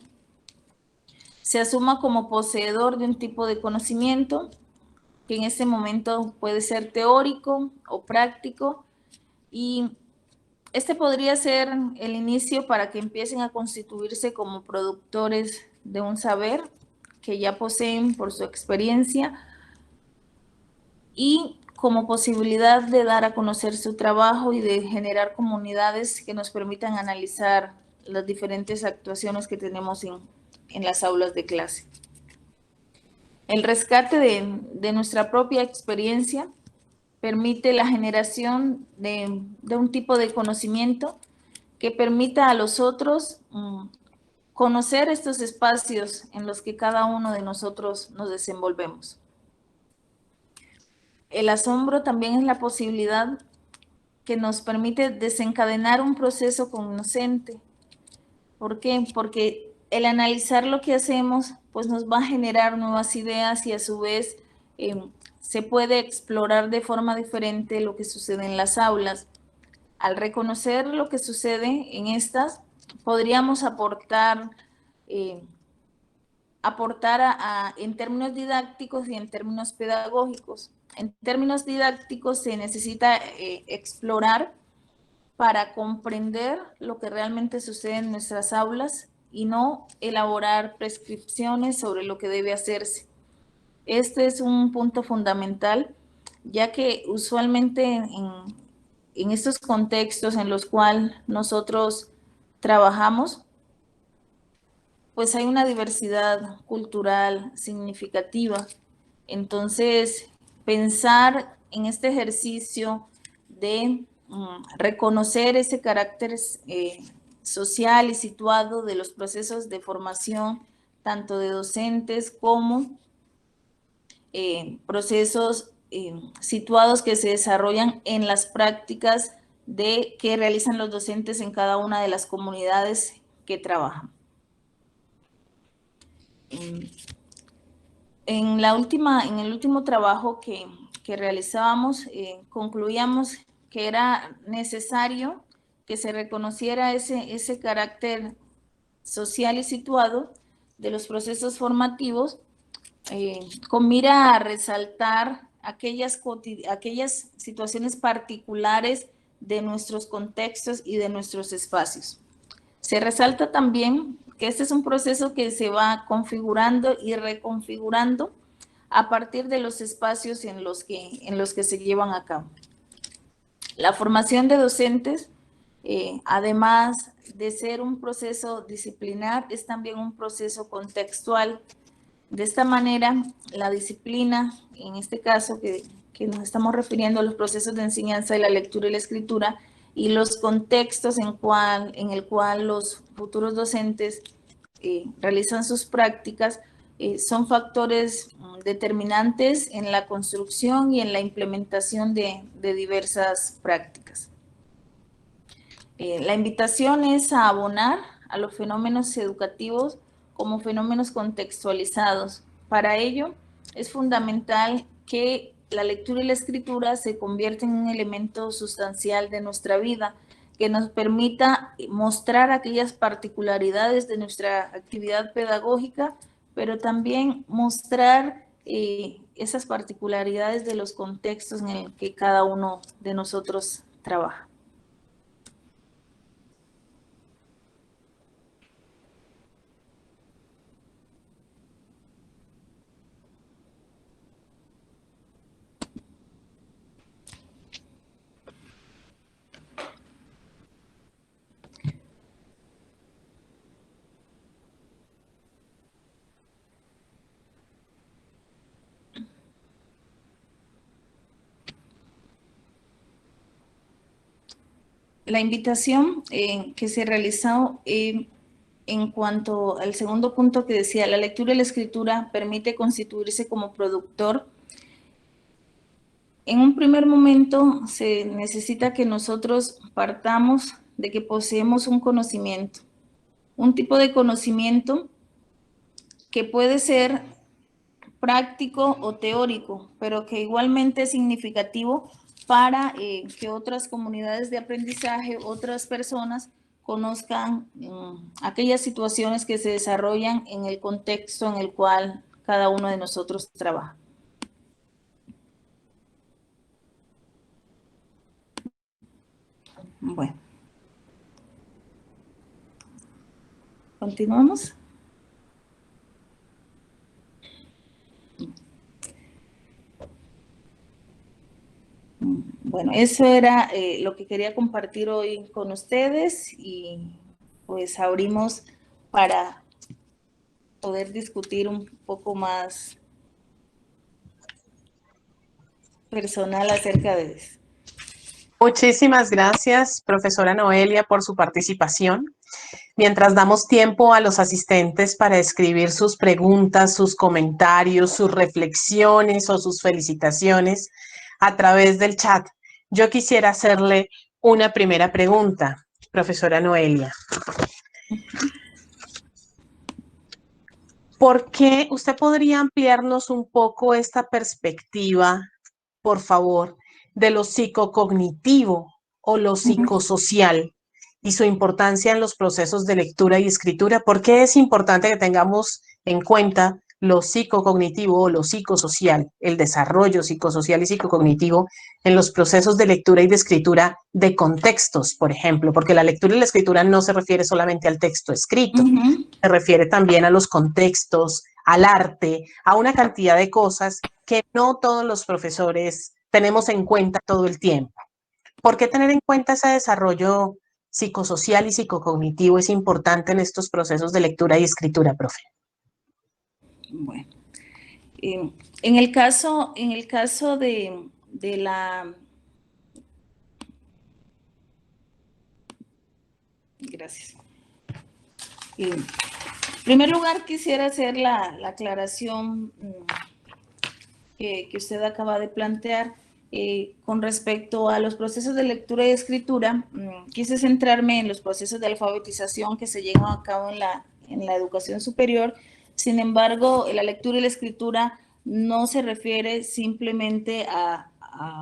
se asuma como poseedor de un tipo de conocimiento que en este momento puede ser teórico o práctico, y este podría ser el inicio para que empiecen a constituirse como productores de un saber que ya poseen por su experiencia y como posibilidad de dar a conocer su trabajo y de generar comunidades que nos permitan analizar las diferentes actuaciones que tenemos en las aulas de clase. El rescate de nuestra propia experiencia permite la generación de un tipo de conocimiento que permita a los otros conocer estos espacios en los que cada uno de nosotros nos desenvolvemos. El asombro también es la posibilidad que nos permite desencadenar un proceso cognoscente. ¿Por qué? Porque el analizar lo que hacemos, pues nos va a generar nuevas ideas y a su vez se puede explorar de forma diferente lo que sucede en las aulas. Al reconocer lo que sucede en estas, podríamos aportar en términos didácticos y en términos pedagógicos. En términos didácticos se necesita explorar para comprender lo que realmente sucede en nuestras aulas y no elaborar prescripciones sobre lo que debe hacerse. Este es un punto fundamental, ya que usualmente en estos contextos en los cuales nosotros trabajamos, pues hay una diversidad cultural significativa. Entonces, pensar en este ejercicio de reconocer ese carácter social y situado de los procesos de formación, tanto de docentes como procesos situados que se desarrollan en las prácticas que realizan los docentes en cada una de las comunidades que trabajan. En el último trabajo que realizábamos, concluíamos que era necesario que se reconociera ese carácter social y situado de los procesos formativos con mira a resaltar aquellas situaciones particulares de nuestros contextos y de nuestros espacios. Se resalta también que este es un proceso que se va configurando y reconfigurando a partir de los espacios en los que se llevan a cabo. La formación de docentes, además de ser un proceso disciplinar, es también un proceso contextual. De esta manera, la disciplina, en este caso que nos estamos refiriendo a los procesos de enseñanza de la lectura y la escritura, y los contextos en el cual los futuros docentes realizan sus prácticas, son factores determinantes en la construcción y en la implementación de diversas prácticas. La invitación es a abonar a los fenómenos educativos como fenómenos contextualizados. Para ello, es fundamental que la lectura y la escritura se convierten en un elemento sustancial de nuestra vida, que nos permita mostrar aquellas particularidades de nuestra actividad pedagógica, pero también mostrar esas particularidades de los contextos en el que cada uno de nosotros trabaja. La invitación que se realizó en cuanto al segundo punto que decía, la lectura y la escritura permite constituirse como productor. En un primer momento se necesita que nosotros partamos de que poseemos un conocimiento un tipo de conocimiento que puede ser práctico o teórico, pero que igualmente es significativo para que otras comunidades de aprendizaje, otras personas conozcan aquellas situaciones que se desarrollan en el contexto en el cual cada uno de nosotros trabaja. Bueno, continuamos. Bueno, eso era lo que quería compartir hoy con ustedes y pues abrimos para poder discutir un poco más personal acerca de eso.
Muchísimas gracias, profesora Noelia, por su participación. Mientras damos tiempo a los asistentes para escribir sus preguntas, sus comentarios, sus reflexiones o sus felicitaciones a través del chat, yo quisiera hacerle una primera pregunta, profesora Noelia. ¿Por qué usted podría ampliarnos un poco esta perspectiva, por favor, de lo psicocognitivo o lo psicosocial y su importancia en los procesos de lectura y escritura? ¿Por qué es importante que tengamos en cuenta lo psicocognitivo o lo psicosocial, el desarrollo psicosocial y psicocognitivo en los procesos de lectura y de escritura de contextos, por ejemplo? Porque la lectura y la escritura no se refiere solamente al texto escrito, se refiere también a los contextos, al arte, a una cantidad de cosas que no todos los profesores tenemos en cuenta todo el tiempo. ¿Por qué tener en cuenta ese desarrollo psicosocial y psicocognitivo es importante en estos procesos de lectura y escritura, profe?
Bueno, en el caso de la... Gracias. En primer lugar, quisiera hacer la aclaración que usted acaba de plantear con respecto a los procesos de lectura y escritura. Quise centrarme en los procesos de alfabetización que se llevan a cabo en la educación superior. Sin embargo, la lectura y la escritura no se refiere simplemente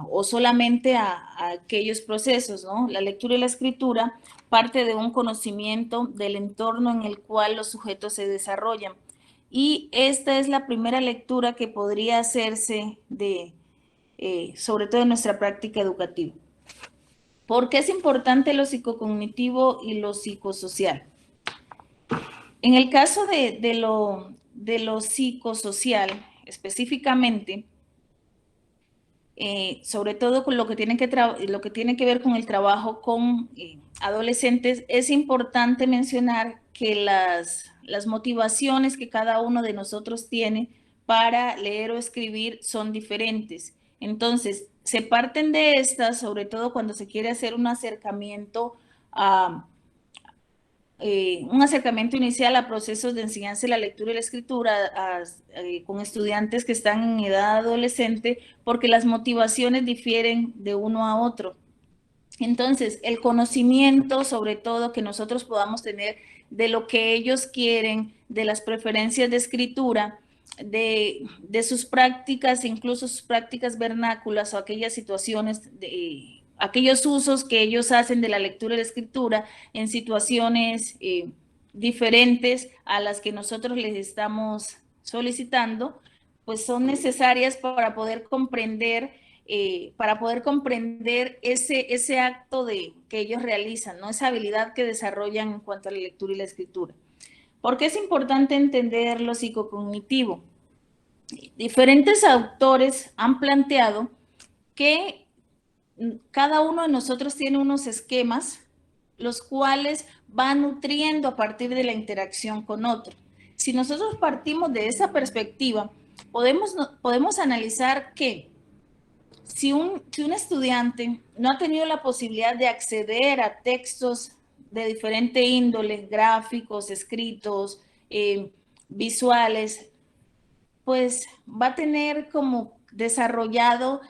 o solamente a aquellos procesos, ¿no? La lectura y la escritura parte de un conocimiento del entorno en el cual los sujetos se desarrollan. Y esta es la primera lectura que podría hacerse sobre todo en nuestra práctica educativa. ¿Por qué es importante lo psicocognitivo y lo psicosocial? En el caso de lo psicosocial, específicamente, sobre todo con lo que tiene que ver con el trabajo con adolescentes, es importante mencionar que las motivaciones que cada uno de nosotros tiene para leer o escribir son diferentes. Entonces, se parten de estas, sobre todo cuando se quiere hacer un acercamiento inicial a procesos de enseñanza de la lectura y la escritura con estudiantes que están en edad adolescente, porque las motivaciones difieren de uno a otro. Entonces, el conocimiento, sobre todo, que nosotros podamos tener de lo que ellos quieren, de las preferencias de escritura, de sus prácticas, incluso sus prácticas vernáculas o aquellas situaciones aquellos usos que ellos hacen de la lectura y la escritura en situaciones diferentes a las que nosotros les estamos solicitando, pues son necesarias para poder comprender ese acto que ellos realizan, ¿no? Esa habilidad que desarrollan en cuanto a la lectura y la escritura. ¿Por qué es importante entender lo psicocognitivo? Diferentes autores han planteado que cada uno de nosotros tiene unos esquemas, los cuales van nutriendo a partir de la interacción con otro. Si nosotros partimos de esa perspectiva, podemos analizar que si un estudiante no ha tenido la posibilidad de acceder a textos de diferente índole, gráficos, escritos, visuales, pues va a tener como desarrollado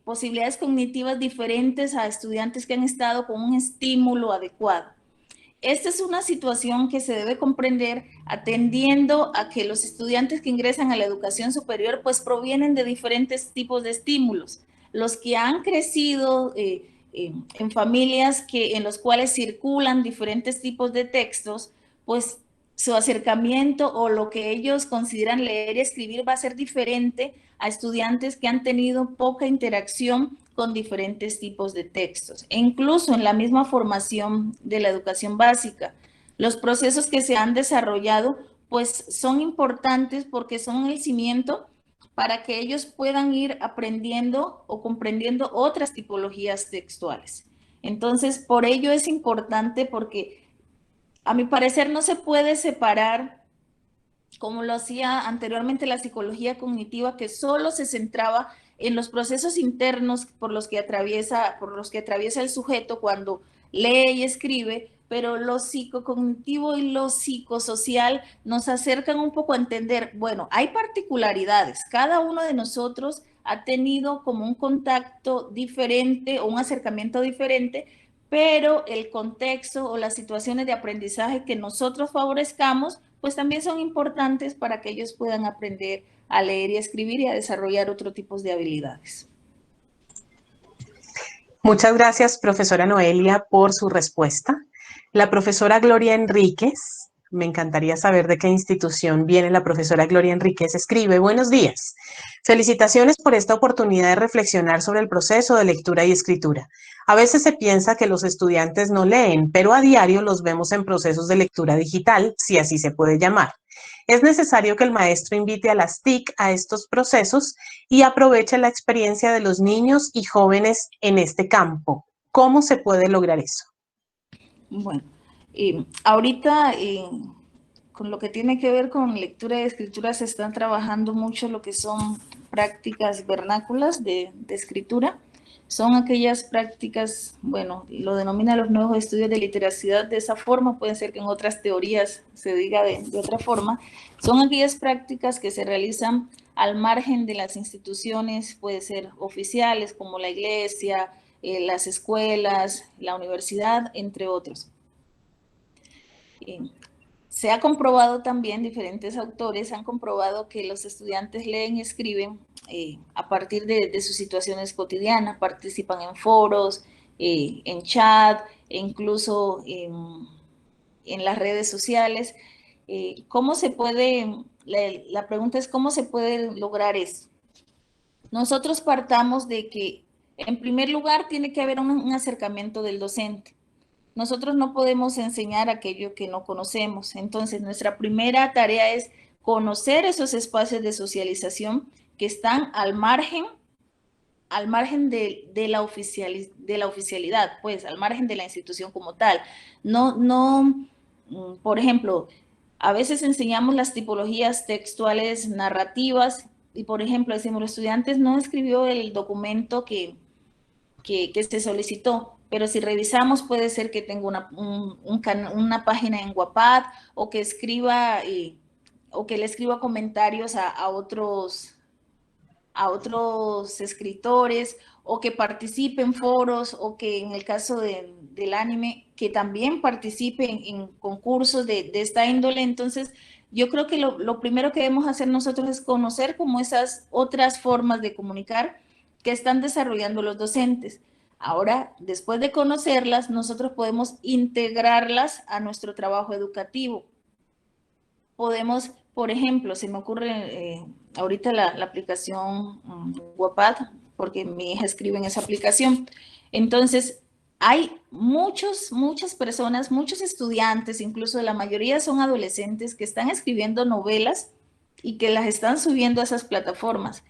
posibilidades cognitivas diferentes a estudiantes que han estado con un estímulo adecuado. esta es una situación que se debe comprender atendiendo a que los estudiantes que ingresan a la educación superior pues provienen de diferentes tipos de estímulos. Los que han crecido en familias en los cuales circulan diferentes tipos de textos, pues su acercamiento o lo que ellos consideran leer y escribir va a ser diferente a estudiantes que han tenido poca interacción con diferentes tipos de textos. E incluso en la misma formación de la educación básica, los procesos que se han desarrollado pues son importantes porque son el cimiento para que ellos puedan ir aprendiendo o comprendiendo otras tipologías textuales. Entonces, por ello es importante porque a mi parecer no se puede separar como lo hacía anteriormente la psicología cognitiva, que solo se centraba en los procesos internos por los que atraviesa el sujeto cuando lee y escribe, pero lo psicocognitivo y lo psicosocial nos acercan un poco a entender, bueno, hay particularidades, cada uno de nosotros ha tenido como un contacto diferente o un acercamiento diferente, pero el contexto o las situaciones de aprendizaje que nosotros favorezcamos pues también son importantes para que ellos puedan aprender a leer y a escribir y a desarrollar otro tipo de habilidades.
Muchas gracias, profesora Noelia, por su respuesta. La profesora Gloria Enríquez, me encantaría saber de qué institución viene la profesora Gloria Enríquez, escribe: buenos días. Felicitaciones por esta oportunidad de reflexionar sobre el proceso de lectura y escritura. A veces se piensa que los estudiantes no leen, pero a diario los vemos en procesos de lectura digital, si así se puede llamar. Es necesario que el maestro invite a las TIC a estos procesos y aproveche la experiencia de los niños y jóvenes en este campo. ¿Cómo se puede lograr eso?
Bueno, ahorita con lo que tiene que ver con lectura y escritura se están trabajando mucho lo que son prácticas vernáculas de escritura. Son aquellas prácticas, bueno, lo denominan los nuevos estudios de literacidad de esa forma, puede ser que en otras teorías se diga de otra forma. Son aquellas prácticas que se realizan al margen de las instituciones, puede ser oficiales como la iglesia, las escuelas, la universidad, entre otros. Se ha comprobado también, diferentes autores han comprobado que los estudiantes leen y escriben a partir de sus situaciones cotidianas, participan en foros, en chat, e incluso en las redes sociales. ¿Cómo se puede, la pregunta es cómo se puede lograr eso? Nosotros partamos de que, en primer lugar, tiene que haber un acercamiento del docente. Nosotros no podemos enseñar aquello que no conocemos. Entonces, nuestra primera tarea es conocer esos espacios de socialización que están al margen de la oficialidad, pues, al margen de la institución como tal. Por ejemplo, a veces enseñamos las tipologías textuales narrativas y, por ejemplo, decimos, los estudiantes no escribió el documento que se solicitó, pero si revisamos puede ser que tenga una página en Wattpad o que escriba o que le escriba comentarios a otros escritores o que participe en foros o que en el caso del anime que también participe en concursos de esta índole. Entonces yo creo que lo primero que debemos hacer nosotros es conocer como esas otras formas de comunicar que están desarrollando los docentes. Ahora, después de conocerlas, nosotros podemos integrarlas a nuestro trabajo educativo. Podemos, por ejemplo, se me ocurre ahorita la aplicación Wattpad, porque mi hija escribe en esa aplicación. Entonces, hay muchas personas, muchos estudiantes, incluso la mayoría son adolescentes que están escribiendo novelas y que las están subiendo a esas plataformas.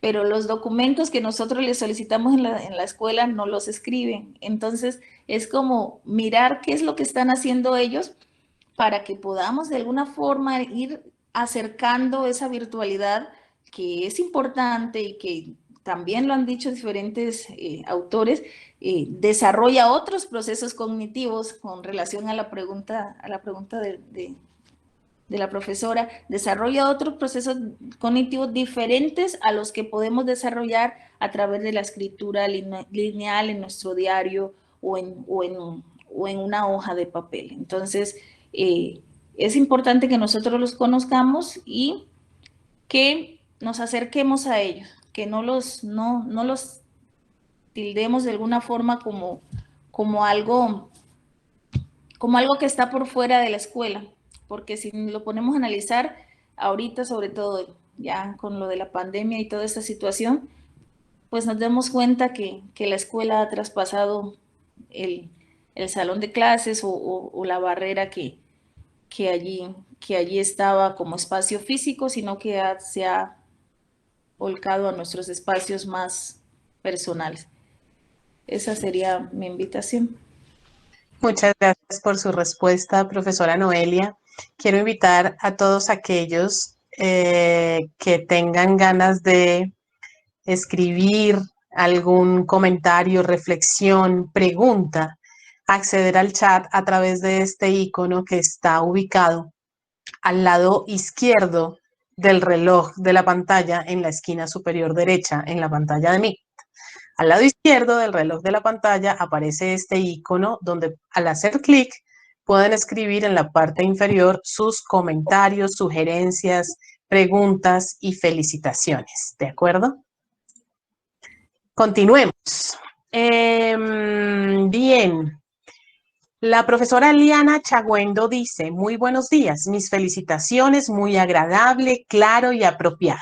Pero los documentos que nosotros les solicitamos en la escuela no los escriben. Entonces, es como mirar qué es lo que están haciendo ellos para que podamos de alguna forma ir acercando esa virtualidad que es importante y que también lo han dicho diferentes autores, desarrolla otros procesos cognitivos con relación a la pregunta de la profesora, desarrolla otros procesos cognitivos diferentes a los que podemos desarrollar a través de la escritura lineal en nuestro diario o en una hoja de papel. Entonces, es importante que nosotros los conozcamos y que nos acerquemos a ellos, que no los tildemos de alguna forma como algo que está por fuera de la escuela, porque si lo ponemos a analizar ahorita, sobre todo ya con lo de la pandemia y toda esta situación, pues nos damos cuenta que la escuela ha traspasado el, el salón de clases o la barrera que allí estaba como espacio físico, sino que se ha volcado a nuestros espacios más personales. Esa sería mi invitación.
Muchas gracias por su respuesta, profesora Noelia. Quiero invitar a todos aquellos que tengan ganas de escribir algún comentario, reflexión, pregunta, acceder al chat a través de este icono que está ubicado al lado izquierdo del reloj de la pantalla en la esquina superior derecha en la pantalla de Meet. Al lado izquierdo del reloj de la pantalla aparece este icono donde al hacer clic pueden escribir en la parte inferior sus comentarios, sugerencias, preguntas y felicitaciones. ¿De acuerdo? Continuemos. Bien. La profesora Liana Chagüendo dice, muy buenos días, mis felicitaciones, muy agradable, claro y apropiado.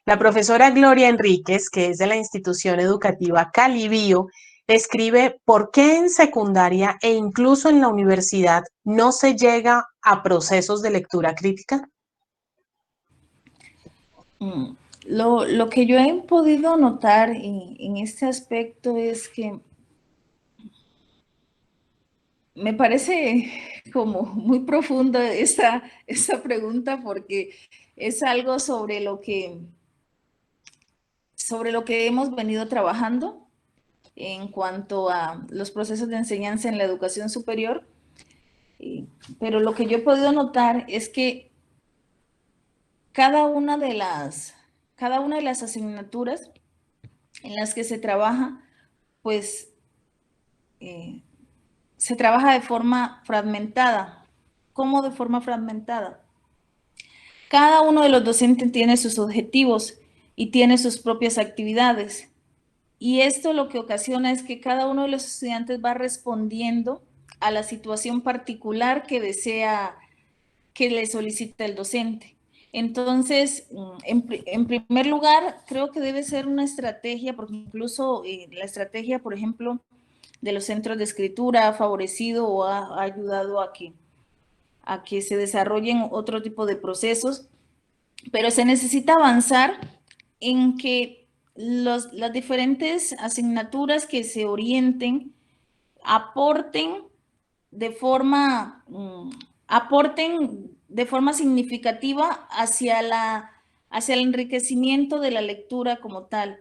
La profesora Gloria Enríquez, que es de la institución educativa Calibío, escribe por qué en secundaria e incluso en la universidad no se llega a procesos de lectura crítica.
Lo que yo he podido notar en este aspecto es que me parece como muy profunda esta pregunta porque es algo sobre lo que hemos venido trabajando en cuanto a los procesos de enseñanza en la educación superior. Pero lo que yo he podido notar es que cada una de las asignaturas en las que se trabaja, pues se trabaja de forma fragmentada. ¿Cómo de forma fragmentada? Cada uno de los docentes tiene sus objetivos y tiene sus propias actividades. Y esto lo que ocasiona es que cada uno de los estudiantes va respondiendo a la situación particular que desea, que le solicita el docente. Entonces, en primer lugar, creo que debe ser una estrategia, porque incluso la estrategia, por ejemplo, de los centros de escritura ha favorecido o ha ayudado a que se desarrollen otro tipo de procesos, pero se necesita avanzar en que las diferentes asignaturas que se orienten aporten de forma significativa hacia el enriquecimiento de la lectura como tal.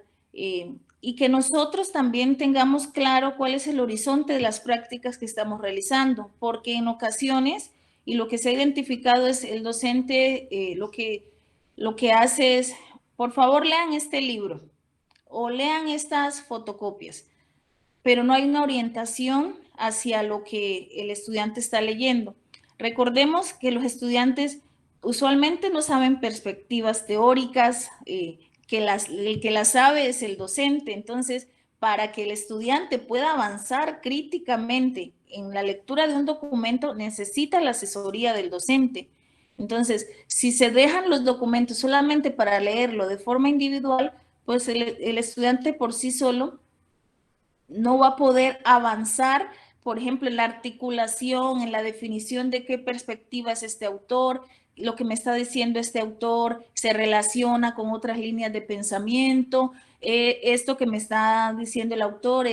Y que nosotros también tengamos claro cuál es el horizonte de las prácticas que estamos realizando, porque en ocasiones, y lo que se ha identificado es el docente, lo que hace es, por favor, lean este libro o lean estas fotocopias, pero no hay una orientación hacia lo que el estudiante está leyendo. Recordemos que los estudiantes usualmente no saben perspectivas teóricas, el que las sabe es el docente. Entonces, para que el estudiante pueda avanzar críticamente en la lectura de un documento, necesita la asesoría del docente. Entonces, si se dejan los documentos solamente para leerlo de forma individual, pues el estudiante por sí solo no va a poder avanzar, por ejemplo, en la articulación, en la definición de qué perspectiva es este autor, lo que me está diciendo este autor se relaciona con otras líneas de pensamiento, esto que me está diciendo el autor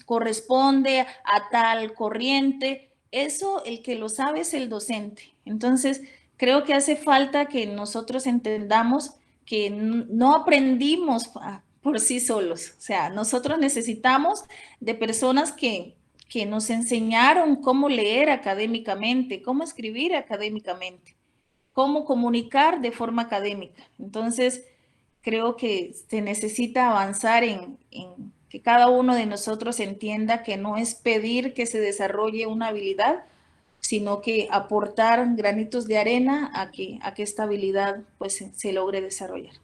corresponde a tal corriente. Eso el que lo sabe es el docente. Entonces, creo que hace falta que nosotros entendamos que no aprendimos por sí solos. O sea, nosotros necesitamos de personas que nos enseñaron cómo leer académicamente, cómo escribir académicamente, cómo comunicar de forma académica. Entonces, creo que se necesita avanzar en que cada uno de nosotros entienda que no es pedir que se desarrolle una habilidad, sino que aportar granitos de arena a que esta habilidad pues se logre desarrollar.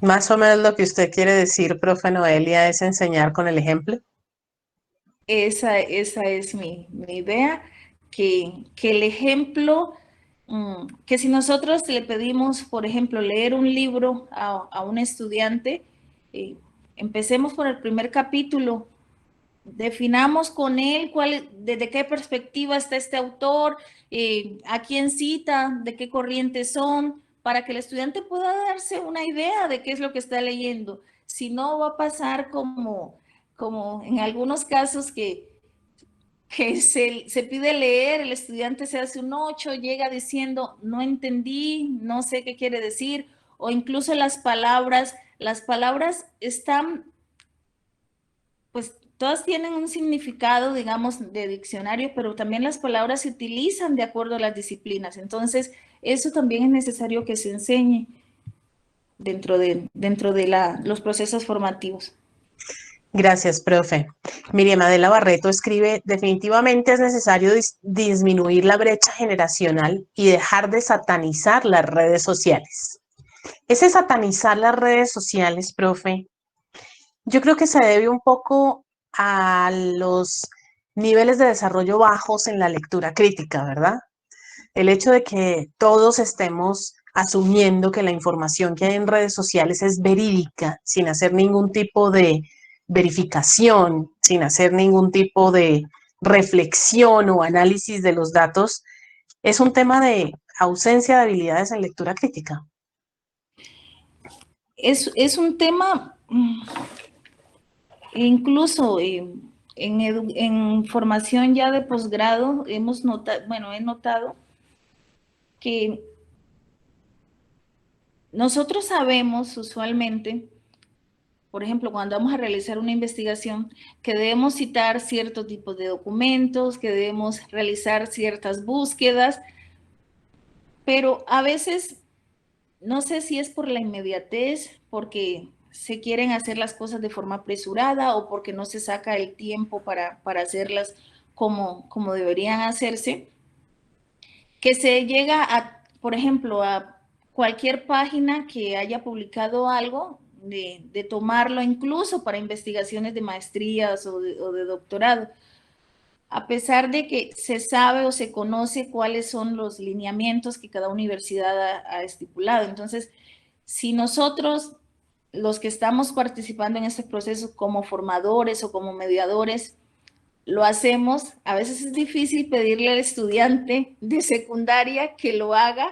Más o menos lo que usted quiere decir, profe Noelia, es enseñar con el ejemplo.
Esa es mi idea, que el ejemplo, que si nosotros le pedimos, por ejemplo, leer un libro a un estudiante, empecemos por el primer capítulo, definamos con él desde qué perspectiva está este autor, a quién cita, de qué corrientes son, para que el estudiante pueda darse una idea de qué es lo que está leyendo. Si no, va a pasar como en algunos casos que se pide leer, el estudiante se hace un 8, llega diciendo, no entendí, no sé qué quiere decir, o incluso las palabras están, pues todas tienen un significado, digamos, de diccionario, pero también las palabras se utilizan de acuerdo a las disciplinas. Entonces, eso también es necesario que se enseñe dentro de los procesos formativos.
Gracias, profe. Miriam Adela Barreto escribe, definitivamente es necesario disminuir la brecha generacional y dejar de satanizar las redes sociales. Ese satanizar las redes sociales, profe, yo creo que se debe un poco a los niveles de desarrollo bajos en la lectura crítica, ¿verdad? El hecho de que todos estemos asumiendo que la información que hay en redes sociales es verídica, sin hacer ningún tipo de verificación, sin hacer ningún tipo de reflexión o análisis de los datos, es un tema de ausencia de habilidades en lectura crítica.
Es un tema, incluso en formación ya de posgrado, he notado que nosotros sabemos usualmente, por ejemplo, cuando vamos a realizar una investigación, que debemos citar cierto tipo de documentos, que debemos realizar ciertas búsquedas, pero a veces, no sé si es por la inmediatez, porque se quieren hacer las cosas de forma apresurada o porque no se saca el tiempo para hacerlas como deberían hacerse, que se llega a, por ejemplo, a cualquier página que haya publicado algo, de tomarlo incluso para investigaciones de maestrías o de doctorado, a pesar de que se sabe o se conoce cuáles son los lineamientos que cada universidad ha estipulado. Entonces, si nosotros, los que estamos participando en este proceso como formadores o como mediadores, lo hacemos, a veces es difícil pedirle al estudiante de secundaria que lo haga,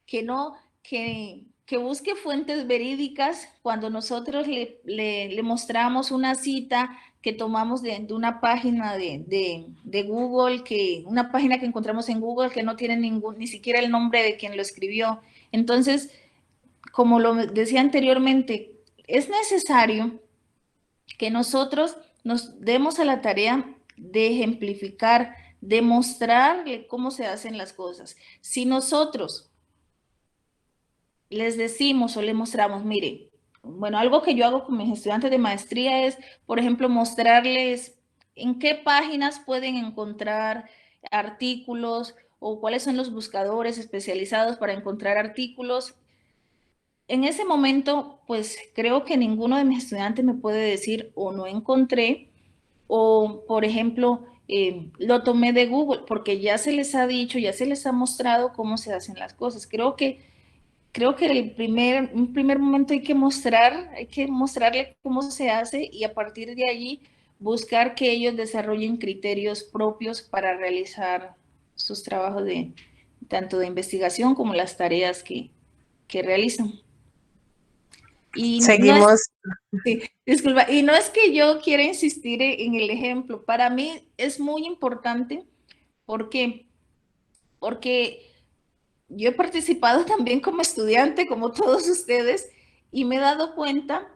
que busque fuentes verídicas cuando nosotros le mostramos una cita que tomamos de una página de Google, una página que encontramos en Google que no tiene ni siquiera el nombre de quien lo escribió. Entonces, como lo decía anteriormente, es necesario que nosotros nos demos a la tarea de ejemplificar, de mostrarle cómo se hacen las cosas. Si nosotros les decimos o les mostramos, mire, bueno, algo que yo hago con mis estudiantes de maestría es, por ejemplo, mostrarles en qué páginas pueden encontrar artículos o cuáles son los buscadores especializados para encontrar artículos. En ese momento, pues creo que ninguno de mis estudiantes me puede decir o no encontré o, por ejemplo, lo tomé de Google, porque ya se les ha dicho, ya se les ha mostrado cómo se hacen las cosas. Creo que un primer momento hay que mostrarle cómo se hace y a partir de allí buscar que ellos desarrollen criterios propios para realizar sus trabajos tanto de investigación como las tareas que realizan. Y
Seguimos.
sí, disculpa, y no es que yo quiera insistir en el ejemplo, para mí es muy importante porque yo he participado también como estudiante, como todos ustedes, y me he dado cuenta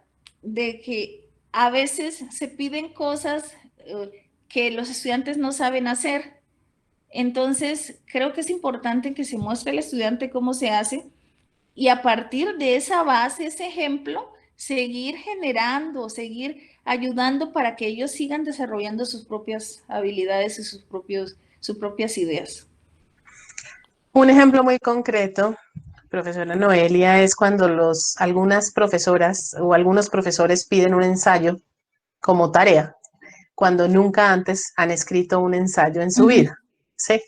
de que a veces se piden cosas que los estudiantes no saben hacer. Entonces, creo que es importante que se muestre al estudiante cómo se hace y a partir de esa base, ese ejemplo, seguir generando, seguir ayudando para que ellos sigan desarrollando sus propias habilidades y sus propias ideas.
Un ejemplo muy concreto, profesora Noelia, es cuando algunas profesoras o algunos profesores piden un ensayo como tarea, cuando nunca antes han escrito un ensayo en su vida, ¿sí?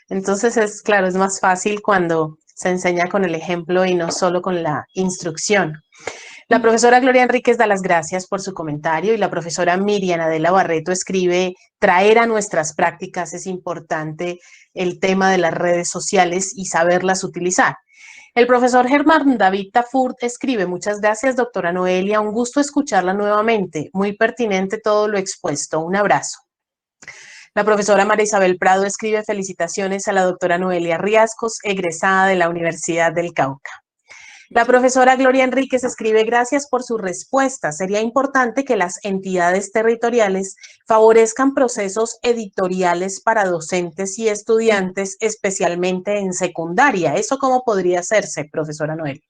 Entonces claro, es más fácil cuando se enseña con el ejemplo y no solo con la instrucción. La profesora Gloria Enríquez da las gracias por su comentario y la profesora Miriam Adela Barreto escribe, traer a nuestras prácticas es importante el tema de las redes sociales y saberlas utilizar. El profesor Germán David Tafur escribe, muchas gracias doctora Noelia, un gusto escucharla nuevamente, muy pertinente todo lo expuesto, un abrazo. La profesora María Isabel Prado escribe felicitaciones a la doctora Noelia Riascos, egresada de la Universidad del Cauca. La profesora Gloria Enríquez escribe, gracias por su respuesta. Sería importante que las entidades territoriales favorezcan procesos editoriales para docentes y estudiantes, especialmente en secundaria. ¿Eso cómo podría hacerse, profesora Noel?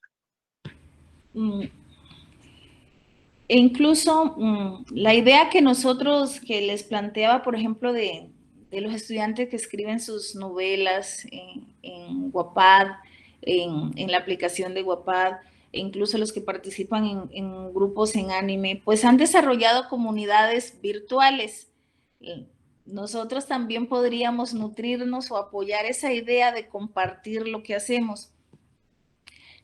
E incluso la idea que les planteaba, por ejemplo, de los estudiantes que escriben sus novelas en Wattpad, en la aplicación de Wattpad, e incluso los que participan en grupos en anime, pues han desarrollado comunidades virtuales. Nosotros también podríamos nutrirnos o apoyar esa idea de compartir lo que hacemos.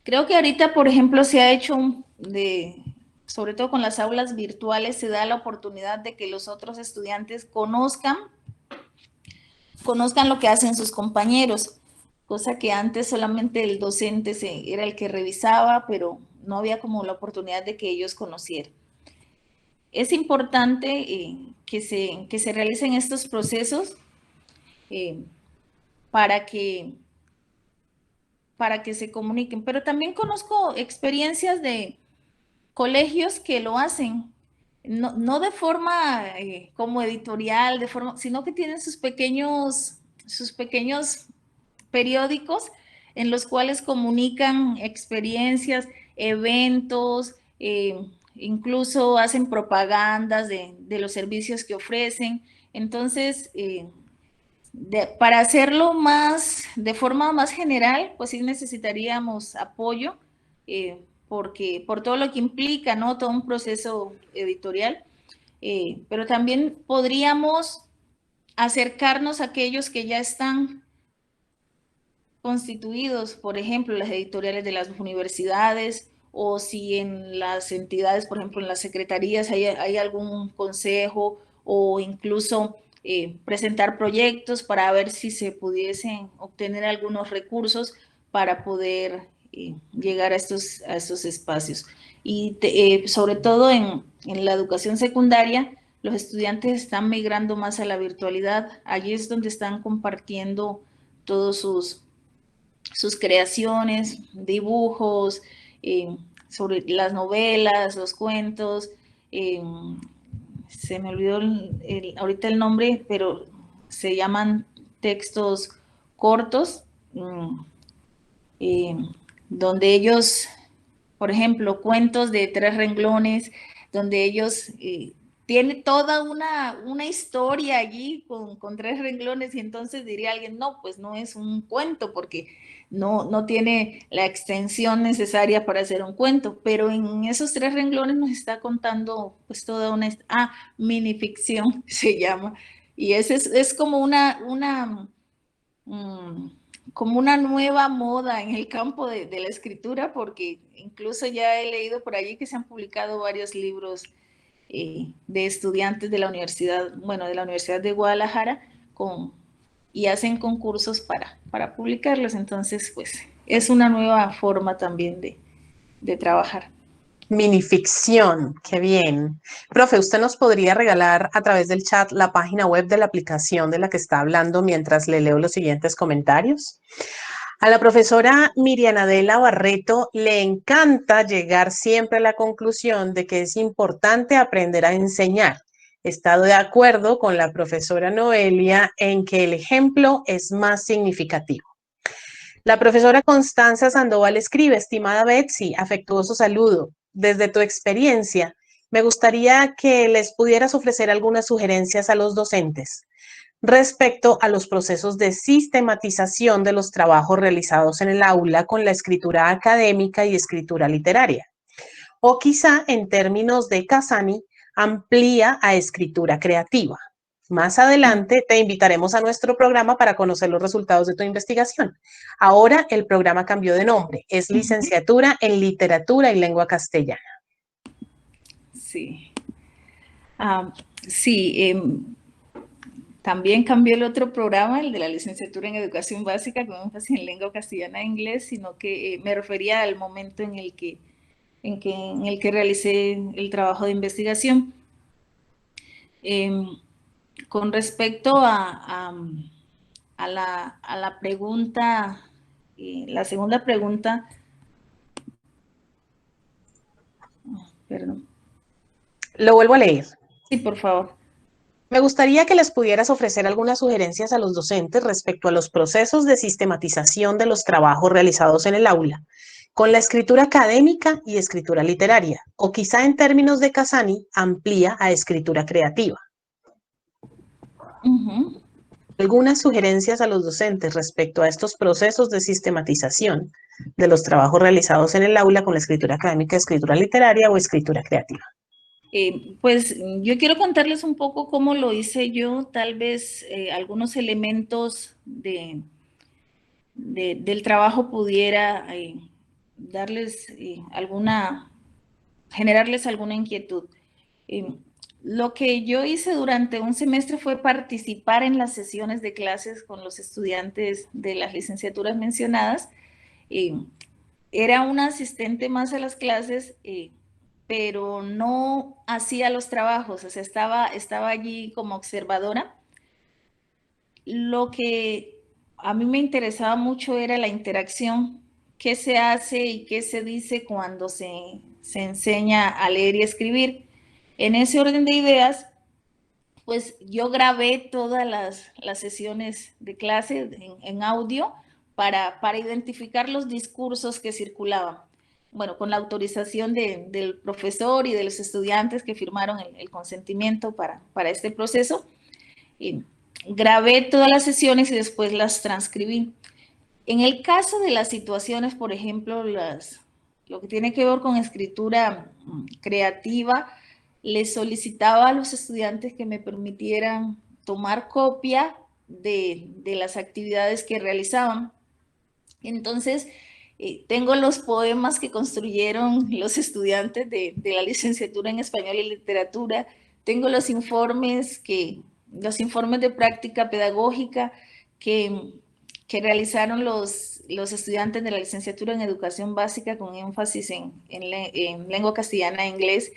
Creo que ahorita, por ejemplo, se ha hecho sobre todo con las aulas virtuales, se da la oportunidad de que los otros estudiantes conozcan lo que hacen sus compañeros, cosa que antes solamente el docente era el que revisaba, pero no había como la oportunidad de que ellos conocieran. Es importante que se realicen estos procesos para que se comuniquen, pero también conozco experiencias de colegios que lo hacen, no de forma como editorial, sino que tienen sus pequeños periódicos en los cuales comunican experiencias, eventos, incluso hacen propagandas de los servicios que ofrecen. Entonces, para hacerlo de forma más general, pues sí necesitaríamos apoyo, porque por todo lo que implica, ¿no? Todo un proceso editorial, pero también podríamos acercarnos a aquellos que ya están constituidos, por ejemplo, las editoriales de las universidades, o si en las entidades, por ejemplo, en las secretarías hay algún consejo, o incluso presentar proyectos para ver si se pudiesen obtener algunos recursos para poder llegar a estos espacios. Y sobre todo en la educación secundaria, los estudiantes están migrando más a la virtualidad. Allí es donde están compartiendo todos sus creaciones, dibujos, sobre las novelas, los cuentos. Se me olvidó ahorita el nombre, pero se llaman textos cortos, donde ellos, por ejemplo, cuentos de 3 renglones, donde ellos tienen toda una historia allí con 3 renglones, y entonces diría alguien, no, pues no es un cuento porque no tiene la extensión necesaria para hacer un cuento, pero en esos 3 renglones nos está contando pues toda una minificción, se llama, y es como como una nueva moda en el campo de la escritura, porque incluso ya he leído por allí que se han publicado varios libros de estudiantes de la universidad, de la Universidad de Guadalajara, y hacen concursos para publicarlos. Entonces, pues, es una nueva forma también de trabajar.
Minificción, qué bien. Profe, ¿usted nos podría regalar a través del chat la página web de la aplicación de la que está hablando mientras le leo los siguientes comentarios? A la profesora Miriam Adela Barreto le encanta llegar siempre a la conclusión de que es importante aprender a enseñar. Está de acuerdo con la profesora Noelia en que el ejemplo es más significativo. La profesora Constanza Sandoval escribe, estimada Betsy, afectuoso saludo. desde tu experiencia, me gustaría que les pudieras ofrecer algunas sugerencias a los docentes respecto a los procesos de sistematización de los trabajos realizados en el aula con la escritura académica y escritura literaria. O quizá en términos de Casani, amplía a escritura creativa. Más adelante te invitaremos a nuestro programa para conocer los resultados de tu investigación. Ahora el programa cambió de nombre, es Licenciatura en Literatura y Lengua Castellana.
Sí. Sí, también cambió el otro programa, el de la licenciatura en Educación Básica, con énfasis en lengua castellana e inglés, sino que me refería al momento en el que realicé el trabajo de investigación. Con respecto a la pregunta, la segunda pregunta, perdón.
Lo vuelvo a leer.
Sí, por favor.
Me gustaría que les pudieras ofrecer algunas sugerencias a los docentes respecto a los procesos de sistematización de los trabajos realizados en el aula, con la escritura académica y escritura literaria, o quizá en términos de Casani, amplía a escritura creativa. Algunas sugerencias a los docentes respecto a estos procesos de sistematización de los trabajos realizados en el aula con la escritura académica, escritura literaria o escritura creativa.
Pues yo quiero contarles un poco cómo lo hice yo, tal vez algunos elementos del trabajo pudiera darles generarles alguna inquietud. Lo que yo hice durante un semestre fue participar en las sesiones de clases con los estudiantes de las licenciaturas mencionadas. Era una asistente más a las clases, pero no hacía los trabajos, o sea, estaba allí como observadora. Lo que a mí me interesaba mucho era la interacción, qué se hace y qué se dice cuando se enseña a leer y escribir. En ese orden de ideas, pues yo grabé todas las sesiones de clase en audio para identificar los discursos que circulaban. Bueno, con la autorización del profesor y de los estudiantes que firmaron el consentimiento para este proceso. Grabé todas las sesiones y después las transcribí. En el caso de las situaciones, por ejemplo, lo que tiene que ver con escritura creativa, les solicitaba a los estudiantes que me permitieran tomar copia de las actividades que realizaban. Entonces, tengo los poemas que construyeron los estudiantes de la licenciatura en Español y Literatura, tengo los informes de práctica pedagógica que realizaron los estudiantes de la licenciatura en Educación Básica con énfasis en lengua castellana e inglés.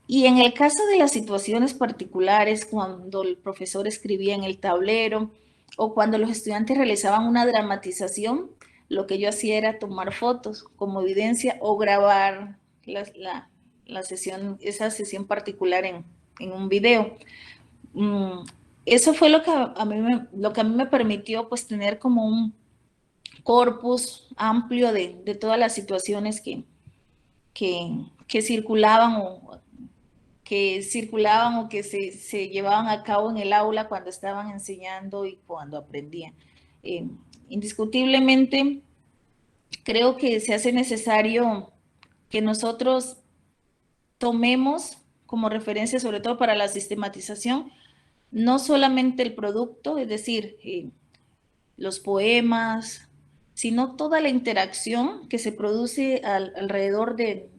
Y en el caso de las situaciones particulares, cuando el profesor escribía en el tablero o cuando los estudiantes realizaban una dramatización, lo que yo hacía era tomar fotos como evidencia o grabar esa sesión particular en un video. Eso fue lo que a mí me permitió pues tener como un corpus amplio de todas las situaciones que circulaban o que se llevaban a cabo en el aula cuando estaban enseñando y cuando aprendían. Indiscutiblemente, creo que se hace necesario que nosotros tomemos como referencia, sobre todo para la sistematización, no solamente el producto, es decir, los poemas, sino toda la interacción que se produce alrededor de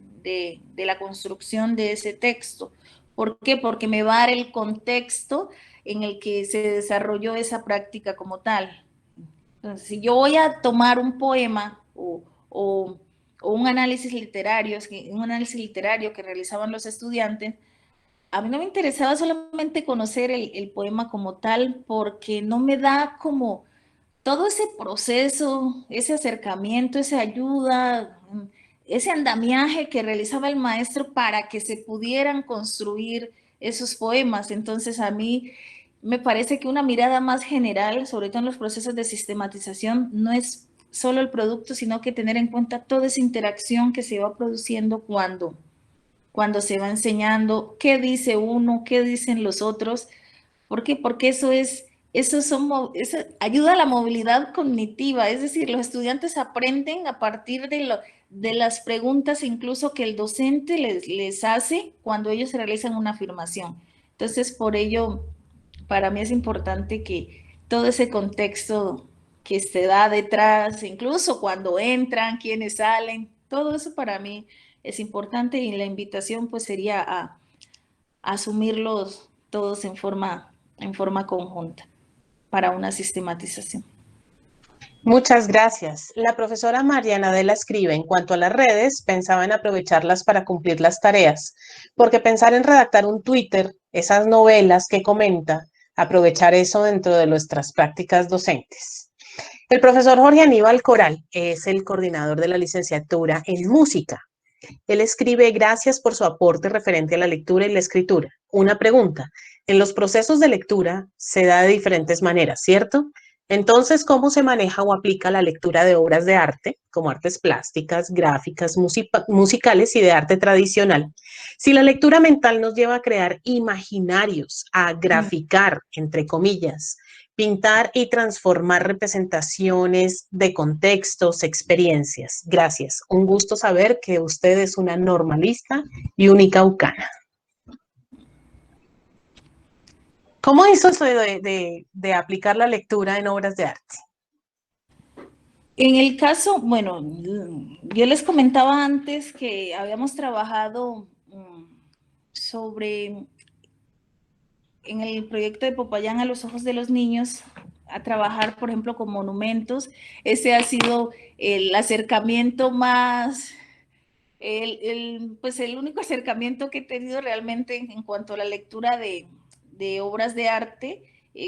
la construcción de ese texto. ¿Por qué? Porque me va a dar el contexto en el que se desarrolló esa práctica como tal. Entonces, si yo voy a tomar un poema o un análisis literario que realizaban los estudiantes, a mí no me interesaba solamente conocer el poema como tal, porque no me da como todo ese proceso, ese acercamiento, esa ayuda, ese andamiaje que realizaba el maestro para que se pudieran construir esos poemas. Entonces, a mí me parece que una mirada más general, sobre todo en los procesos de sistematización, no es solo el producto, sino que tener en cuenta toda esa interacción que se va produciendo cuando se va enseñando, qué dice uno, qué dicen los otros. ¿Por qué? Porque eso ayuda a la movilidad cognitiva, es decir, los estudiantes aprenden a partir de las preguntas incluso que el docente les hace cuando ellos realizan una afirmación. Entonces, por ello, para mí es importante que todo ese contexto que se da detrás, incluso cuando entran, quienes salen, todo eso para mí es importante y la invitación pues sería a asumirlos todos en forma conjunta para una sistematización.
Muchas gracias. La profesora Mariana Adela escribe, en cuanto a las redes, pensaba en aprovecharlas para cumplir las tareas, porque pensar en redactar un Twitter, esas novelas que comenta, aprovechar eso dentro de nuestras prácticas docentes. El profesor Jorge Aníbal Coral es el coordinador de la licenciatura en música. Él escribe, gracias por su aporte referente a la lectura y la escritura. Una pregunta, en los procesos de lectura se da de diferentes maneras, ¿cierto? Entonces, ¿cómo se maneja o aplica la lectura de obras de arte, como artes plásticas, gráficas, musicales y de arte tradicional? Si la lectura mental nos lleva a crear imaginarios, a graficar, entre comillas, pintar y transformar representaciones de contextos, experiencias. Gracias. Un gusto saber que usted es una normalista y unicaucana. ¿Cómo hizo eso de aplicar la lectura en obras de arte?
En el caso, bueno, yo les comentaba antes que habíamos trabajado sobre, en el proyecto de Popayán a los ojos de los niños, a trabajar, por ejemplo, con monumentos. Ese ha sido el acercamiento más, pues el único acercamiento que he tenido realmente en cuanto a la lectura de obras de arte.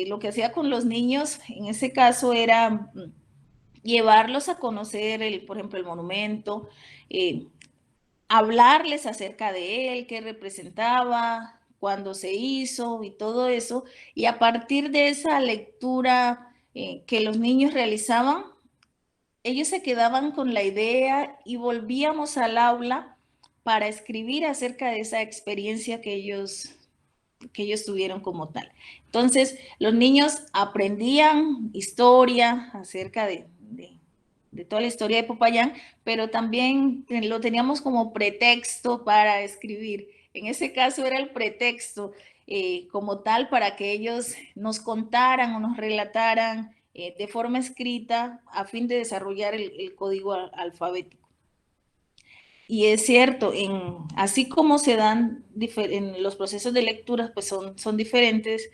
Lo que hacía con los niños, en ese caso, era llevarlos a conocer, por ejemplo, el monumento, hablarles acerca de él, qué representaba, cuándo se hizo y todo eso. Y a partir de esa lectura que los niños realizaban, ellos se quedaban con la idea y volvíamos al aula para escribir acerca de esa experiencia que ellos tuvieron como tal. Entonces, los niños aprendían historia acerca de toda la historia de Popayán, pero también lo teníamos como pretexto para escribir. En ese caso era el pretexto como tal para que ellos nos contaran o nos relataran de forma escrita a fin de desarrollar el código alfabético. Y es cierto, así como se dan en los procesos de lectura, pues son diferentes,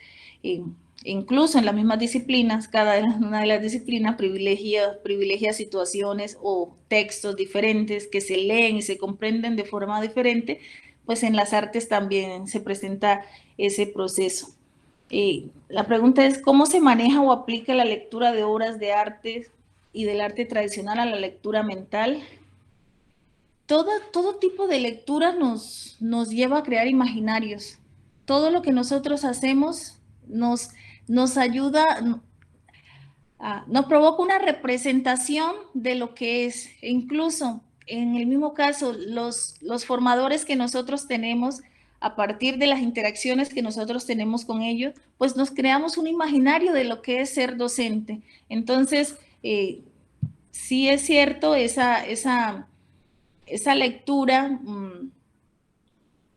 incluso en las mismas disciplinas, cada una de las disciplinas privilegia situaciones o textos diferentes que se leen y se comprenden de forma diferente, pues en las artes también se presenta ese proceso. La pregunta es, ¿cómo se maneja o aplica la lectura de obras de arte y del arte tradicional a la lectura mental? Todo tipo de lectura nos lleva a crear imaginarios. Todo lo que nosotros hacemos nos ayuda, nos provoca una representación de lo que es. E incluso, en el mismo caso, los formadores que nosotros tenemos, a partir de las interacciones que nosotros tenemos con ellos, pues nos creamos un imaginario de lo que es ser docente. Entonces, sí es cierto esa lectura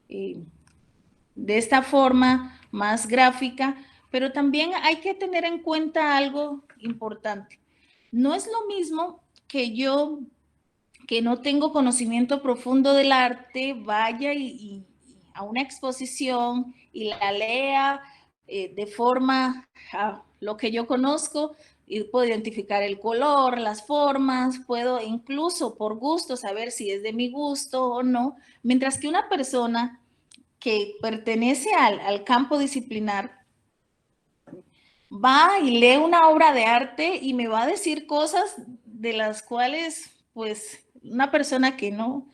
de esta forma más gráfica, pero también hay que tener en cuenta algo importante. No es lo mismo que yo, que no tengo conocimiento profundo del arte, vaya y a una exposición y la lea de forma a lo que yo conozco, y puedo identificar el color, las formas, puedo incluso por gusto saber si es de mi gusto o no, mientras que una persona que pertenece al campo disciplinar va y lee una obra de arte y me va a decir cosas de las cuales, pues, una persona que no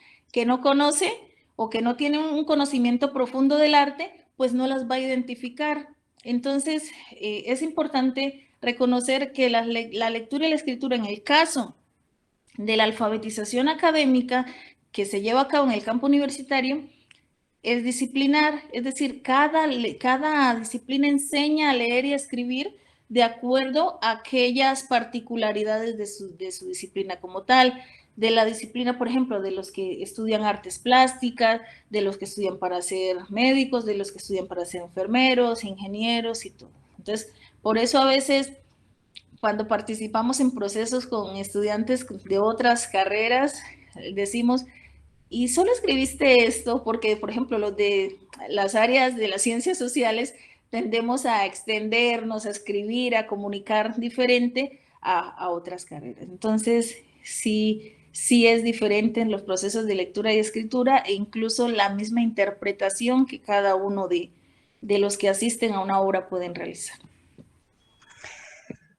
conoce o que no tiene un conocimiento profundo del arte, pues no las va a identificar. Entonces, es importante reconocer que la lectura y la escritura, en el caso de la alfabetización académica que se lleva a cabo en el campo universitario es disciplinar, es decir, cada disciplina enseña a leer y a escribir de acuerdo a aquellas particularidades de su disciplina como tal, de la disciplina, por ejemplo, de los que estudian artes plásticas, de los que estudian para ser médicos, de los que estudian para ser enfermeros, ingenieros y todo. Entonces, por eso a veces cuando participamos en procesos con estudiantes de otras carreras, decimos, y solo escribiste esto porque, por ejemplo, los de las áreas de las ciencias sociales tendemos a extendernos, a escribir, a comunicar diferente a otras carreras. Entonces, sí es diferente en los procesos de lectura y escritura e incluso la misma interpretación que cada uno de los que asisten a una obra pueden realizar.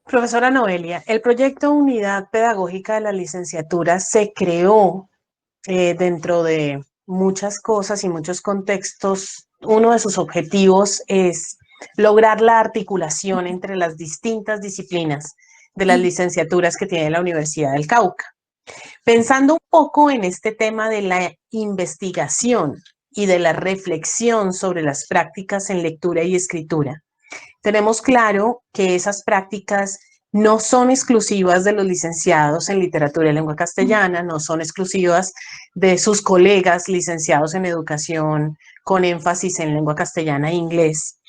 Profesora Noelia, el proyecto Unidad Pedagógica de la licenciatura se creó dentro de muchas cosas y muchos contextos. Uno de sus objetivos es lograr la articulación entre las distintas disciplinas de las licenciaturas que tiene la Universidad del Cauca. Pensando un poco en este tema de la investigación y de la reflexión sobre las prácticas en lectura y escritura, tenemos claro que esas prácticas no son exclusivas de los licenciados en literatura y lengua castellana, no son exclusivas de sus colegas licenciados en educación con énfasis en lengua castellana e inglés,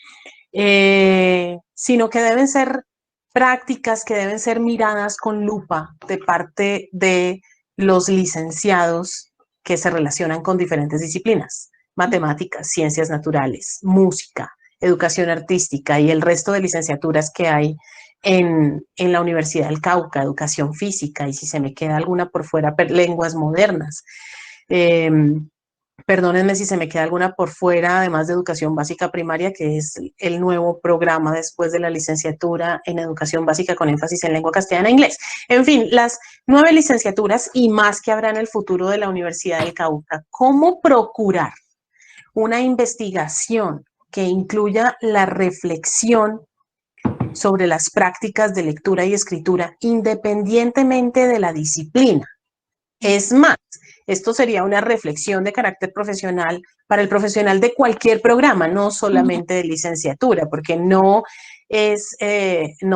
sino que deben ser prácticas que deben ser miradas con lupa de parte de los licenciados que se relacionan con diferentes disciplinas, matemáticas, ciencias naturales, música, educación artística y el resto de licenciaturas que hay en la Universidad del Cauca, educación física, y si se me queda alguna por fuera, lenguas modernas. Perdónenme si se me queda alguna por fuera, además de educación básica primaria, que es el nuevo programa después de la licenciatura en educación básica con énfasis en lengua castellana e inglés. En fin, las 9 licenciaturas y más que habrá en el futuro de la Universidad del Cauca. ¿Cómo procurar una investigación que incluya la reflexión sobre las prácticas de lectura y escritura independientemente de la disciplina? Es más, esto sería una reflexión de carácter profesional para el profesional de cualquier programa, no solamente de licenciatura, porque no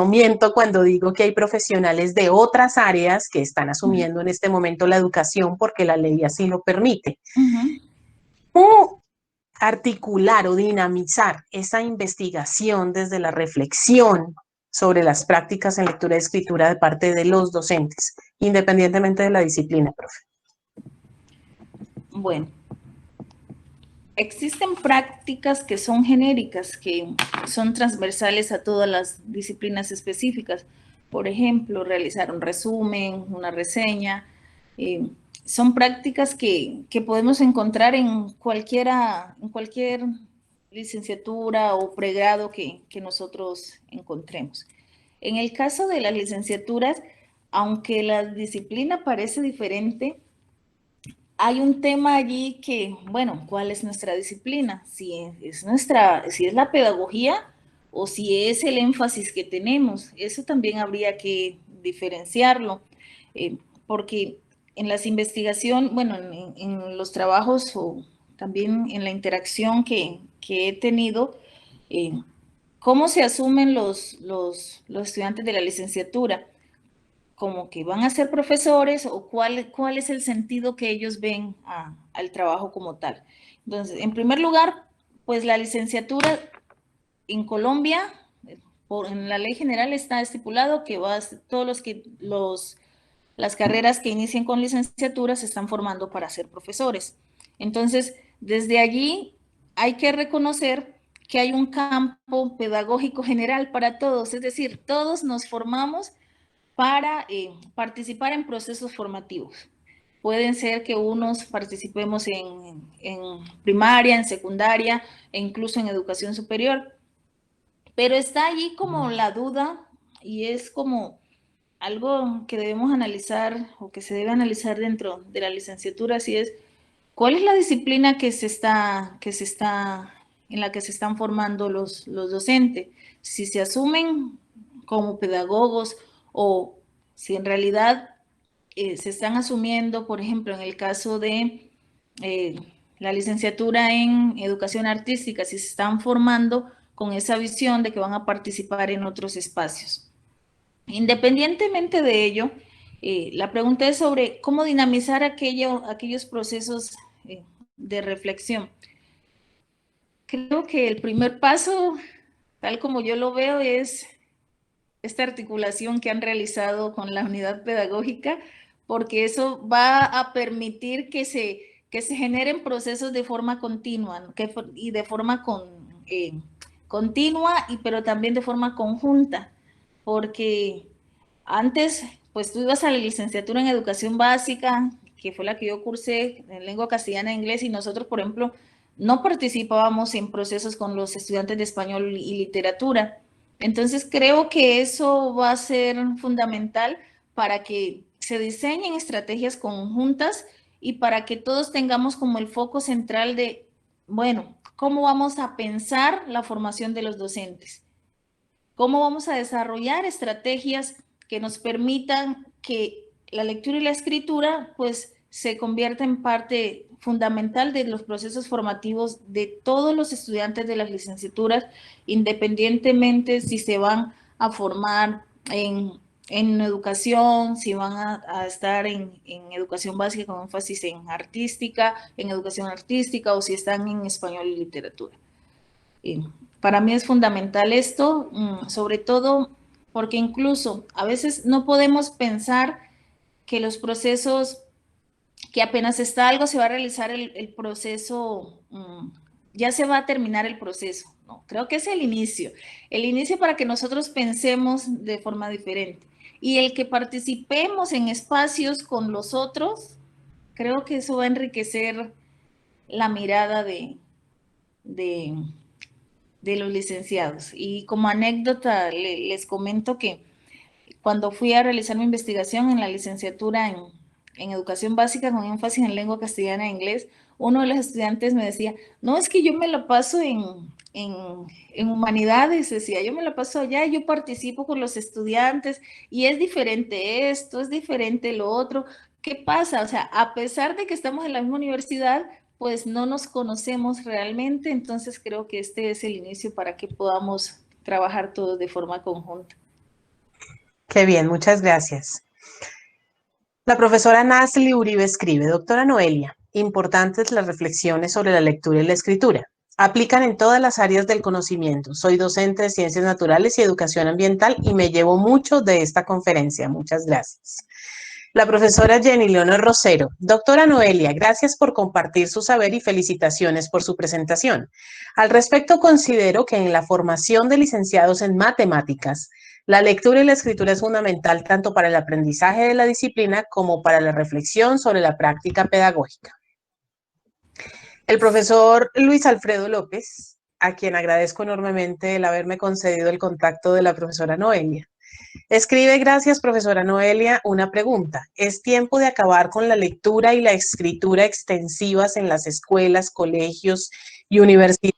miento cuando digo que hay profesionales de otras áreas que están asumiendo en este momento la educación porque la ley así lo permite. ¿Cómo articular o dinamizar esa investigación desde la reflexión sobre las prácticas en lectura y escritura de parte de los docentes, independientemente de la disciplina, profe?
Bueno, existen prácticas que son genéricas, que son transversales a todas las disciplinas específicas. Por ejemplo, realizar un resumen, una reseña. Son prácticas que podemos encontrar en cualquier licenciatura o pregrado que nosotros encontremos. En el caso de las licenciaturas, aunque la disciplina parece diferente, hay un tema allí que, bueno, ¿cuál es nuestra disciplina? Si es la pedagogía o si es el énfasis que tenemos. Eso también habría que diferenciarlo, porque en las investigaciones, bueno, en los trabajos o también en la interacción que he tenido, ¿cómo se asumen los estudiantes de la licenciatura? Como que van a ser profesores o cuál es el sentido que ellos ven al trabajo como tal. Entonces, en primer lugar, pues la licenciatura en Colombia, en la ley general está estipulado que las carreras que inicien con licenciatura se están formando para ser profesores. Entonces, desde allí hay que reconocer que hay un campo pedagógico general para todos, es decir, todos nos formamos para participar en procesos formativos. Pueden ser que unos participemos en primaria, en secundaria e incluso en educación superior, pero está allí como la duda y es como algo que debemos analizar o que se debe analizar dentro de la licenciatura, si es cuál es la disciplina en la que se están formando los docentes, si se asumen como pedagogos o si en realidad se están asumiendo, por ejemplo, en el caso de la licenciatura en educación artística, si se están formando con esa visión de que van a participar en otros espacios. Independientemente de ello, la pregunta es sobre cómo dinamizar aquellos procesos de reflexión. Creo que el primer paso, tal como yo lo veo, es esta articulación que han realizado con la unidad pedagógica, porque eso va a permitir que se generen procesos de forma continua y de forma continua, pero también de forma conjunta, porque antes, pues tú ibas a la licenciatura en educación básica, que fue la que yo cursé en lengua castellana e inglés, y nosotros, por ejemplo, no participábamos en procesos con los estudiantes de español y literatura. Entonces, creo que eso va a ser fundamental para que se diseñen estrategias conjuntas y para que todos tengamos como el foco central de, bueno, ¿cómo vamos a pensar la formación de los docentes? ¿Cómo vamos a desarrollar estrategias que nos permitan que la lectura y la escritura pues se convierta en parte fundamental de los procesos formativos de todos los estudiantes de las licenciaturas, independientemente si se van a formar en educación, si van a estar en educación básica con énfasis en educación artística, o si están en español y literatura? Para mí es fundamental esto, sobre todo porque incluso a veces no podemos pensar que los procesos, que apenas está algo, se va a realizar el proceso, ya se va a terminar el proceso. No, creo que es el inicio para que nosotros pensemos de forma diferente. Y el que participemos en espacios con los otros, creo que eso va a enriquecer la mirada de los licenciados. Y como anécdota, les comento que cuando fui a realizar mi investigación en la licenciatura en educación básica con énfasis en lengua castellana e inglés, uno de los estudiantes me decía, no, es que yo me la paso en humanidades, decía, yo me la paso allá, yo participo con los estudiantes y es diferente esto, es diferente lo otro. ¿Qué pasa? O sea, a pesar de que estamos en la misma universidad, pues no nos conocemos realmente, entonces creo que este es el inicio para que podamos trabajar todos de forma conjunta.
Qué bien, muchas gracias. La profesora Nasli Uribe escribe, doctora Noelia, importantes las reflexiones sobre la lectura y la escritura. Aplican en todas las áreas del conocimiento. Soy docente de Ciencias Naturales y Educación Ambiental y me llevo mucho de esta conferencia. Muchas gracias. La profesora Jenny Leonor Rosero, doctora Noelia, gracias por compartir su saber y felicitaciones por su presentación. Al respecto, considero que en la formación de licenciados en matemáticas, la lectura y la escritura es fundamental tanto para el aprendizaje de la disciplina como para la reflexión sobre la práctica pedagógica. El profesor Luis Alfredo López, a quien agradezco enormemente el haberme concedido el contacto de la profesora Noelia, escribe, gracias profesora Noelia, una pregunta. ¿Es tiempo de acabar con la lectura y la escritura extensivas en las escuelas, colegios y universidades?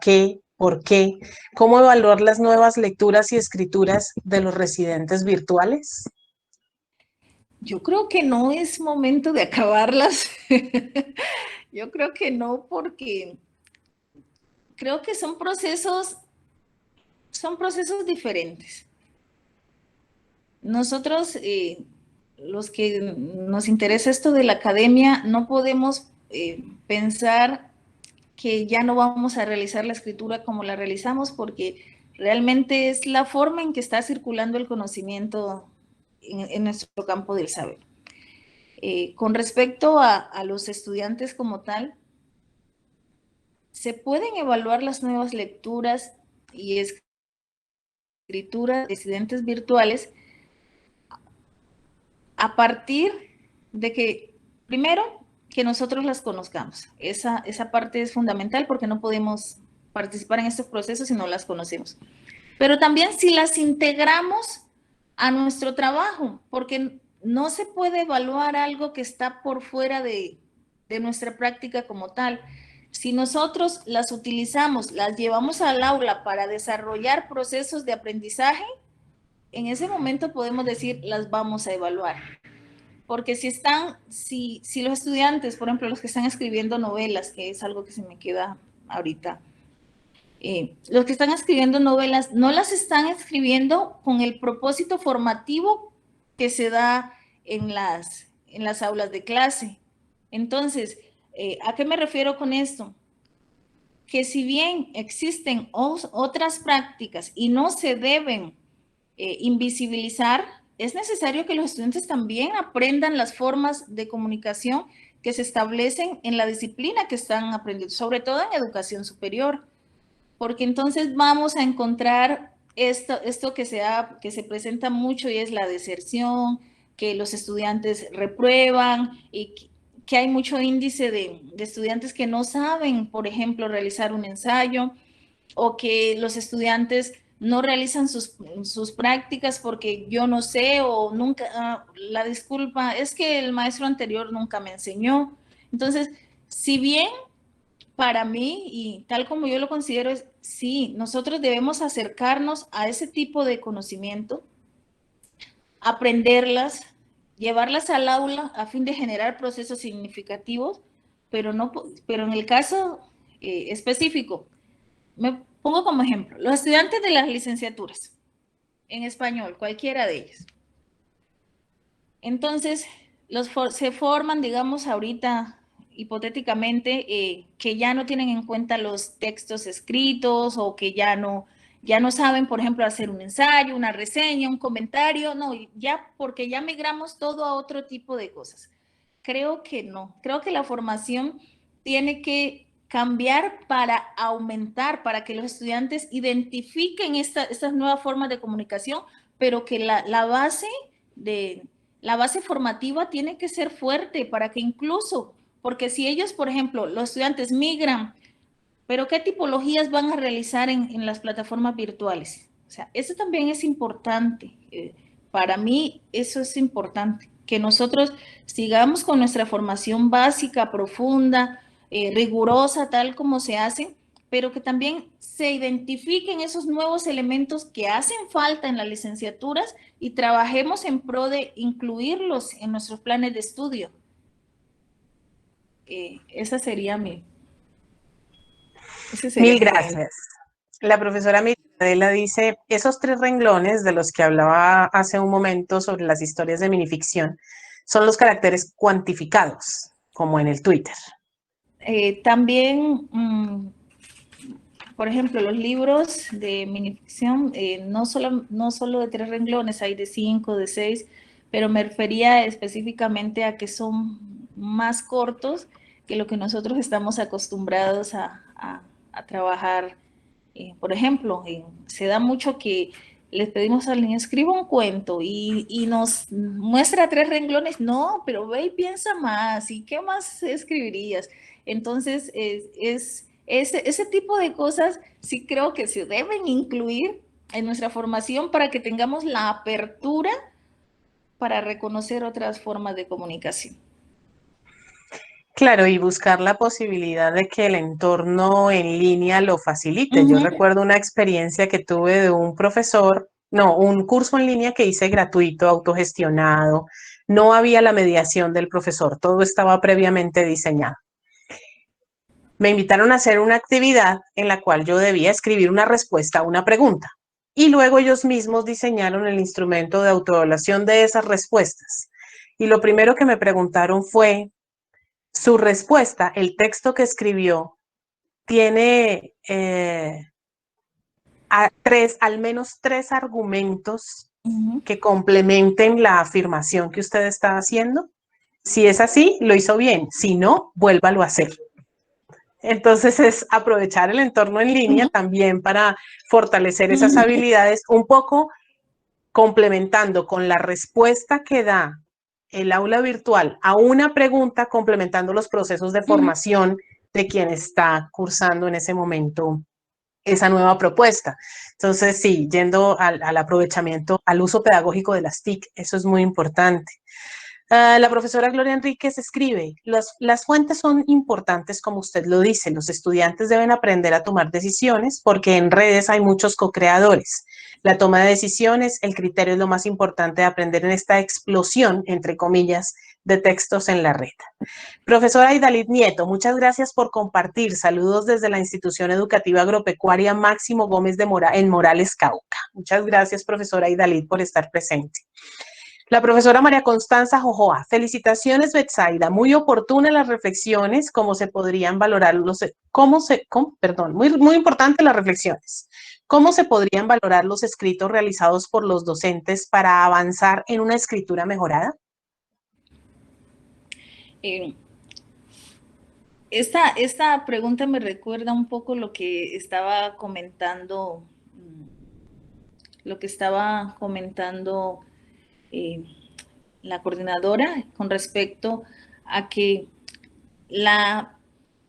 ¿Qué? ¿Por qué? ¿Cómo evaluar las nuevas lecturas y escrituras de los residentes virtuales?
Yo creo que no es momento de acabarlas. Yo creo que no, porque creo que son procesos diferentes. Nosotros, los que nos interesa esto de la academia, no podemos pensar que ya no vamos a realizar la escritura como la realizamos, porque realmente es la forma en que está circulando el conocimiento en nuestro campo del saber. Con respecto a los estudiantes como tal, se pueden evaluar las nuevas lecturas y escrituras de estudiantes virtuales a partir de que, primero, que nosotros las conozcamos. Esa parte es fundamental porque no podemos participar en estos procesos si no las conocemos. Pero también si las integramos a nuestro trabajo, porque no se puede evaluar algo que está por fuera de nuestra práctica como tal. Si nosotros las utilizamos, las llevamos al aula para desarrollar procesos de aprendizaje, en ese momento podemos decir las vamos a evaluar. porque si los estudiantes, por ejemplo, los que están escribiendo novelas, que es algo que se me queda ahorita, los que están escribiendo novelas no las están escribiendo con el propósito formativo que se da en las aulas de clase. Entonces, ¿a qué me refiero con esto? Que si bien existen otras prácticas y no se deben invisibilizar, es necesario que los estudiantes también aprendan las formas de comunicación que se establecen en la disciplina que están aprendiendo, sobre todo en educación superior, porque entonces vamos a encontrar esto que se presenta mucho, y es la deserción, que los estudiantes reprueban y que hay mucho índice de estudiantes que no saben, por ejemplo, realizar un ensayo, o que los estudiantes no realizan sus prácticas porque yo no sé, o nunca, la disculpa es que el maestro anterior nunca me enseñó. Entonces, si bien para mí, y tal como yo lo considero, es sí, nosotros debemos acercarnos a ese tipo de conocimiento, aprenderlas, llevarlas al aula a fin de generar procesos significativos, pero en el caso específico, me pongo como ejemplo, los estudiantes de las licenciaturas en español, cualquiera de ellas. Entonces, se forman, digamos, ahorita, hipotéticamente, que ya no tienen en cuenta los textos escritos, o que ya no saben, por ejemplo, hacer un ensayo, una reseña, un comentario, no, ya porque ya migramos todo a otro tipo de cosas. Creo que no, creo que la formación tiene que cambiar para aumentar, para que los estudiantes identifiquen estas nuevas formas de comunicación, pero que de, la base formativa tiene que ser fuerte para que incluso, porque si ellos, por ejemplo, los estudiantes migran, pero ¿qué tipologías van a realizar en las plataformas virtuales? O sea, eso también es importante. Para mí eso es importante, que nosotros sigamos con nuestra formación básica, profunda, rigurosa, tal como se hace, pero que también se identifiquen esos nuevos elementos que hacen falta en las licenciaturas y trabajemos en pro de incluirlos en nuestros planes de estudio. Esa sería ese sería
Mil
mi comentario.
gracias. La profesora Miradela dice, esos 3 renglones de los que hablaba hace un momento sobre las historias de minificción son los caracteres cuantificados, como en el Twitter.
También, por ejemplo, los libros de minificción, no solo de 3 renglones, hay de 5, de 6, pero me refería específicamente a que son más cortos que lo que nosotros estamos acostumbrados a trabajar. Por ejemplo, se da mucho que les pedimos a alguien, escriba un cuento y nos muestra 3 renglones. No, pero ve y piensa más. ¿Y qué más escribirías? Entonces, ese tipo de cosas sí creo que se deben incluir en nuestra formación para que tengamos la apertura para reconocer otras formas de comunicación.
Claro, y buscar la posibilidad de que el entorno en línea lo facilite. Yo recuerdo una experiencia que tuve de un profesor, no, un curso en línea que hice gratuito, autogestionado. No había la mediación del profesor, todo estaba previamente diseñado. Me invitaron a hacer una actividad en la cual yo debía escribir una respuesta a una pregunta. Y luego ellos mismos diseñaron el instrumento de autoevaluación de esas respuestas. Y lo primero que me preguntaron fue, su respuesta, el texto que escribió, tiene al menos 3 argumentos que complementen la afirmación que usted está haciendo. Si es así, lo hizo bien. Si no, vuélvalo a hacer. Entonces es aprovechar el entorno en línea también para fortalecer esas habilidades, un poco complementando con la respuesta que da el aula virtual a una pregunta, complementando los procesos de formación de quien está cursando en ese momento esa nueva propuesta. Entonces, sí, yendo al aprovechamiento, al uso pedagógico de las TIC, eso es muy importante. La profesora Gloria Enríquez escribe, las fuentes son importantes como usted lo dice, los estudiantes deben aprender a tomar decisiones porque en redes hay muchos co-creadores. La toma de decisiones, el criterio es lo más importante de aprender en esta explosión, entre comillas, de textos en la red. Profesora Idalit Nieto, muchas gracias por compartir. Saludos desde la Institución Educativa Agropecuaria Máximo Gómez en Morales, Cauca. Muchas gracias, profesora Idalit, por estar presente. La profesora María Constanza Jojoa, felicitaciones Betsaida, muy oportunas las reflexiones, cómo se podrían valorar muy importante las reflexiones. ¿Cómo se podrían valorar los escritos realizados por los docentes para avanzar en una escritura mejorada?
Esta pregunta me recuerda un poco lo que estaba comentando, la coordinadora con respecto a que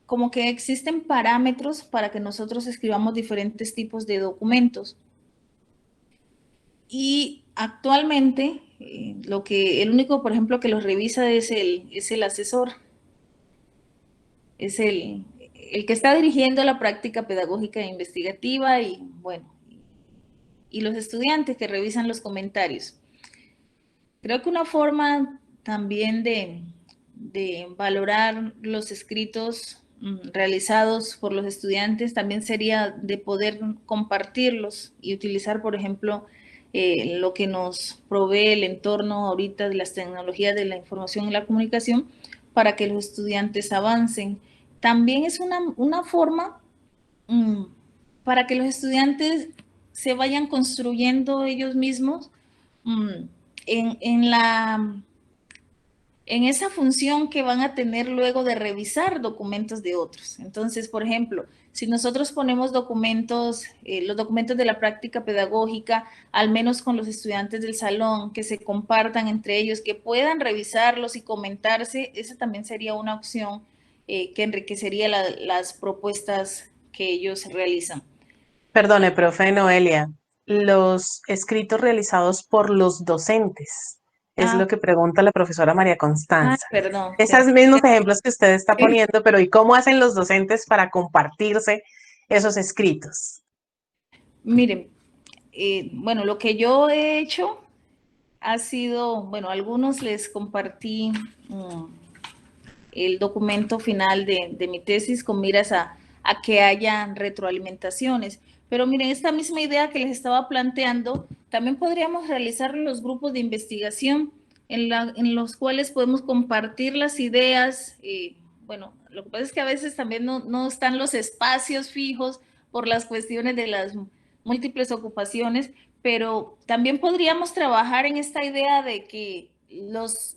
como que existen parámetros para que nosotros escribamos diferentes tipos de documentos. Y actualmente, el único, por ejemplo, que los revisa es el asesor. Es el que está dirigiendo la práctica pedagógica e investigativa y, bueno, y los estudiantes que revisan los comentarios. Creo que una forma también de valorar los escritos realizados por los estudiantes también sería de poder compartirlos y utilizar, por ejemplo, lo que nos provee el entorno ahorita de las tecnologías de la información y la comunicación para que los estudiantes avancen. También es una forma para que los estudiantes se vayan construyendo ellos mismos en esa función que van a tener luego de revisar documentos de otros. Entonces, por ejemplo, si nosotros ponemos documentos, los documentos de la práctica pedagógica, al menos con los estudiantes del salón, que se compartan entre ellos, que puedan revisarlos y comentarse, esa también sería una opción que enriquecería las propuestas que ellos realizan.
Perdone, profe Noelia, los escritos realizados por los docentes, es lo que pregunta la profesora María Constanza.
Perdón.
Esos mismos ejemplos que usted está poniendo, pero ¿y cómo hacen los docentes para compartirse esos escritos?
Miren, bueno, lo que yo he hecho ha sido, bueno, a algunos les compartí el documento final de mi tesis con miras a que haya retroalimentaciones. Pero miren, esta misma idea que les estaba planteando, también podríamos realizar los grupos de investigación en los cuales podemos compartir las ideas. Bueno, lo que pasa es que a veces también no están los espacios fijos por las cuestiones de las múltiples ocupaciones, pero también podríamos trabajar en esta idea de que los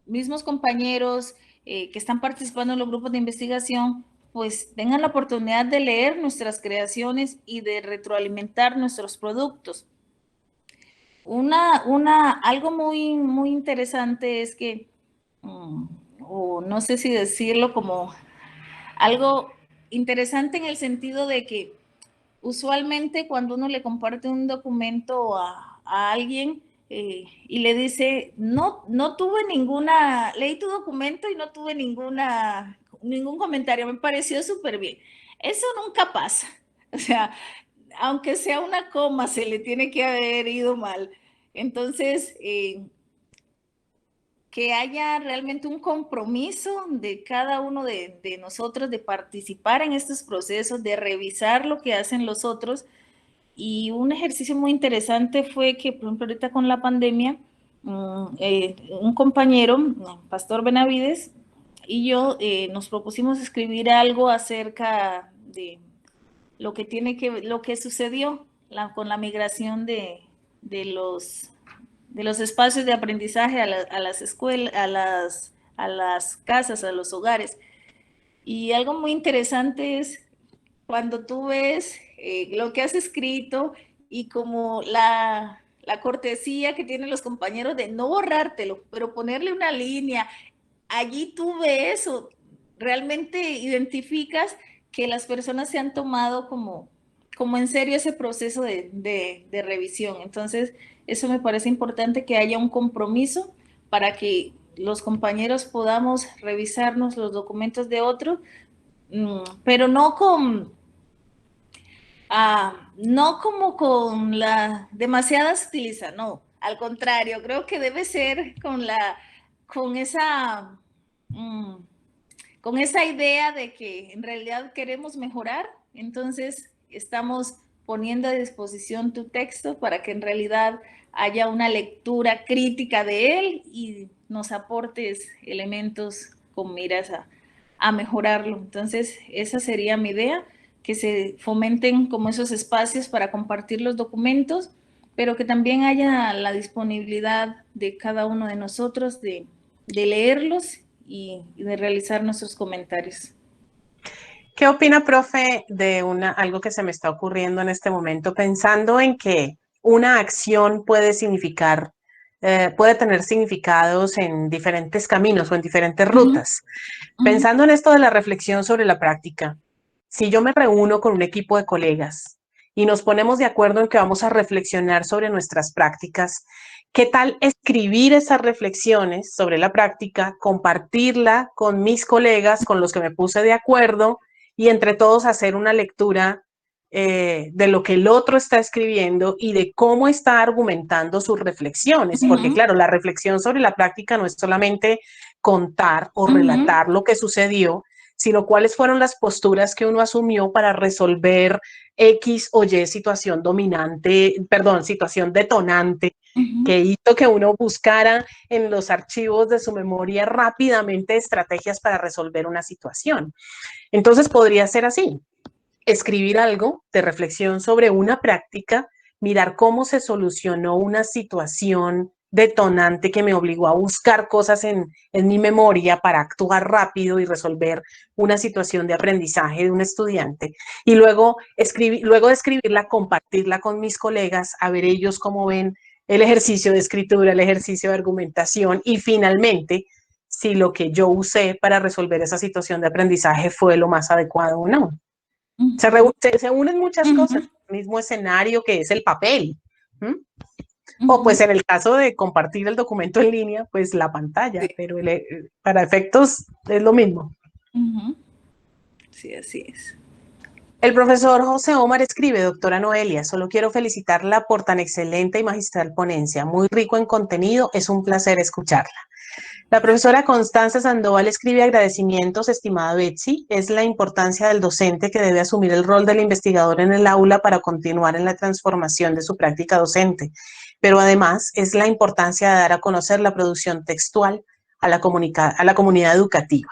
mismos compañeros que están participando en los grupos de investigación, pues tengan la oportunidad de leer nuestras creaciones y de retroalimentar nuestros productos. Algo muy interesante es que, o no sé si decirlo como algo interesante en el sentido de que usualmente cuando uno le comparte un documento a alguien y le dice, no tuve leí tu documento y no tuve ningún comentario, me pareció súper bien. Eso nunca pasa. O sea, aunque sea una coma, se le tiene que haber ido mal. Entonces, que haya realmente un compromiso de cada uno de nosotros de participar en estos procesos, de revisar lo que hacen los otros. Y un ejercicio muy interesante fue que, por ejemplo, ahorita con la pandemia, un compañero, Pastor Benavides, y yo nos propusimos escribir algo acerca de lo que sucedió con la migración de los espacios de aprendizaje a las escuelas, a las casas, a los hogares. Y algo muy interesante es cuando tú ves lo que has escrito y como la cortesía que tienen los compañeros de no borrártelo, pero ponerle una línea, allí tú ves o realmente identificas que las personas se han tomado como en serio ese proceso de revisión. Entonces, eso me parece importante, que haya un compromiso para que los compañeros podamos revisarnos los documentos de otro, pero no no como con la demasiada sutileza, no, al contrario, creo que debe ser con esa, con esa idea de que en realidad queremos mejorar, entonces estamos poniendo a disposición tu texto para que en realidad haya una lectura crítica de él y nos aportes elementos con miras a mejorarlo. Entonces, esa sería mi idea, que se fomenten como esos espacios para compartir los documentos, pero que también haya la disponibilidad de cada uno de nosotros de leerlos y de realizar nuestros comentarios.
¿Qué opina, profe, de algo que se me está ocurriendo en este momento, pensando en que una acción puede significar, puede tener significados en diferentes caminos o en diferentes rutas? Pensando en esto de la reflexión sobre la práctica, si yo me reúno con un equipo de colegas y nos ponemos de acuerdo en que vamos a reflexionar sobre nuestras prácticas, ¿qué tal escribir esas reflexiones sobre la práctica, compartirla con mis colegas, con los que me puse de acuerdo, y entre todos hacer una lectura de lo que el otro está escribiendo y de cómo está argumentando sus reflexiones? Porque claro, la reflexión sobre la práctica no es solamente contar o relatar lo que sucedió, sino cuáles fueron las posturas que uno asumió para resolver X o Y situación dominante, perdón, situación detonante, que hizo que uno buscara en los archivos de su memoria rápidamente estrategias para resolver una situación. Entonces podría ser así: escribir algo de reflexión sobre una práctica, mirar cómo se solucionó una situación detonante que me obligó a buscar cosas en mi memoria para actuar rápido y resolver una situación de aprendizaje de un estudiante, y luego de escribirla, compartirla con mis colegas, a ver ellos cómo ven el ejercicio de escritura, el ejercicio de argumentación, y finalmente si lo que yo usé para resolver esa situación de aprendizaje fue lo más adecuado o no. Se unen muchas cosas, el mismo escenario que es el papel. O pues en el caso de compartir el documento en línea, pues la pantalla, sí. Pero para efectos es lo mismo.
Sí, así es.
El profesor José Omar escribe: doctora Noelia, solo quiero felicitarla por tan excelente y magistral ponencia, muy rico en contenido, es un placer escucharla. La profesora Constanza Sandoval escribe: agradecimientos, estimada Betsy, es la importancia del docente que debe asumir el rol del investigador en el aula para continuar en la transformación de su práctica docente, pero además es la importancia de dar a conocer la producción textual a la comunidad educativa.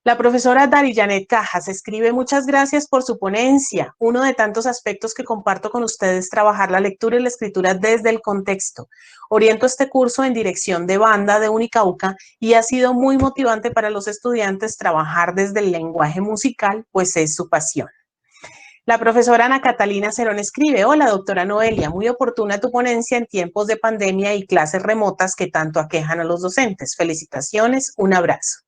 La profesora Dari Janet Cajas escribe: muchas gracias por su ponencia. Uno de tantos aspectos que comparto con ustedes es trabajar la lectura y la escritura desde el contexto. Oriento este curso en dirección de banda de Unicauca y ha sido muy motivante para los estudiantes trabajar desde el lenguaje musical, pues es su pasión. La profesora Ana Catalina Cerón escribe: hola, doctora Noelia, muy oportuna tu ponencia en tiempos de pandemia y clases remotas que tanto aquejan a los docentes. Felicitaciones, un abrazo.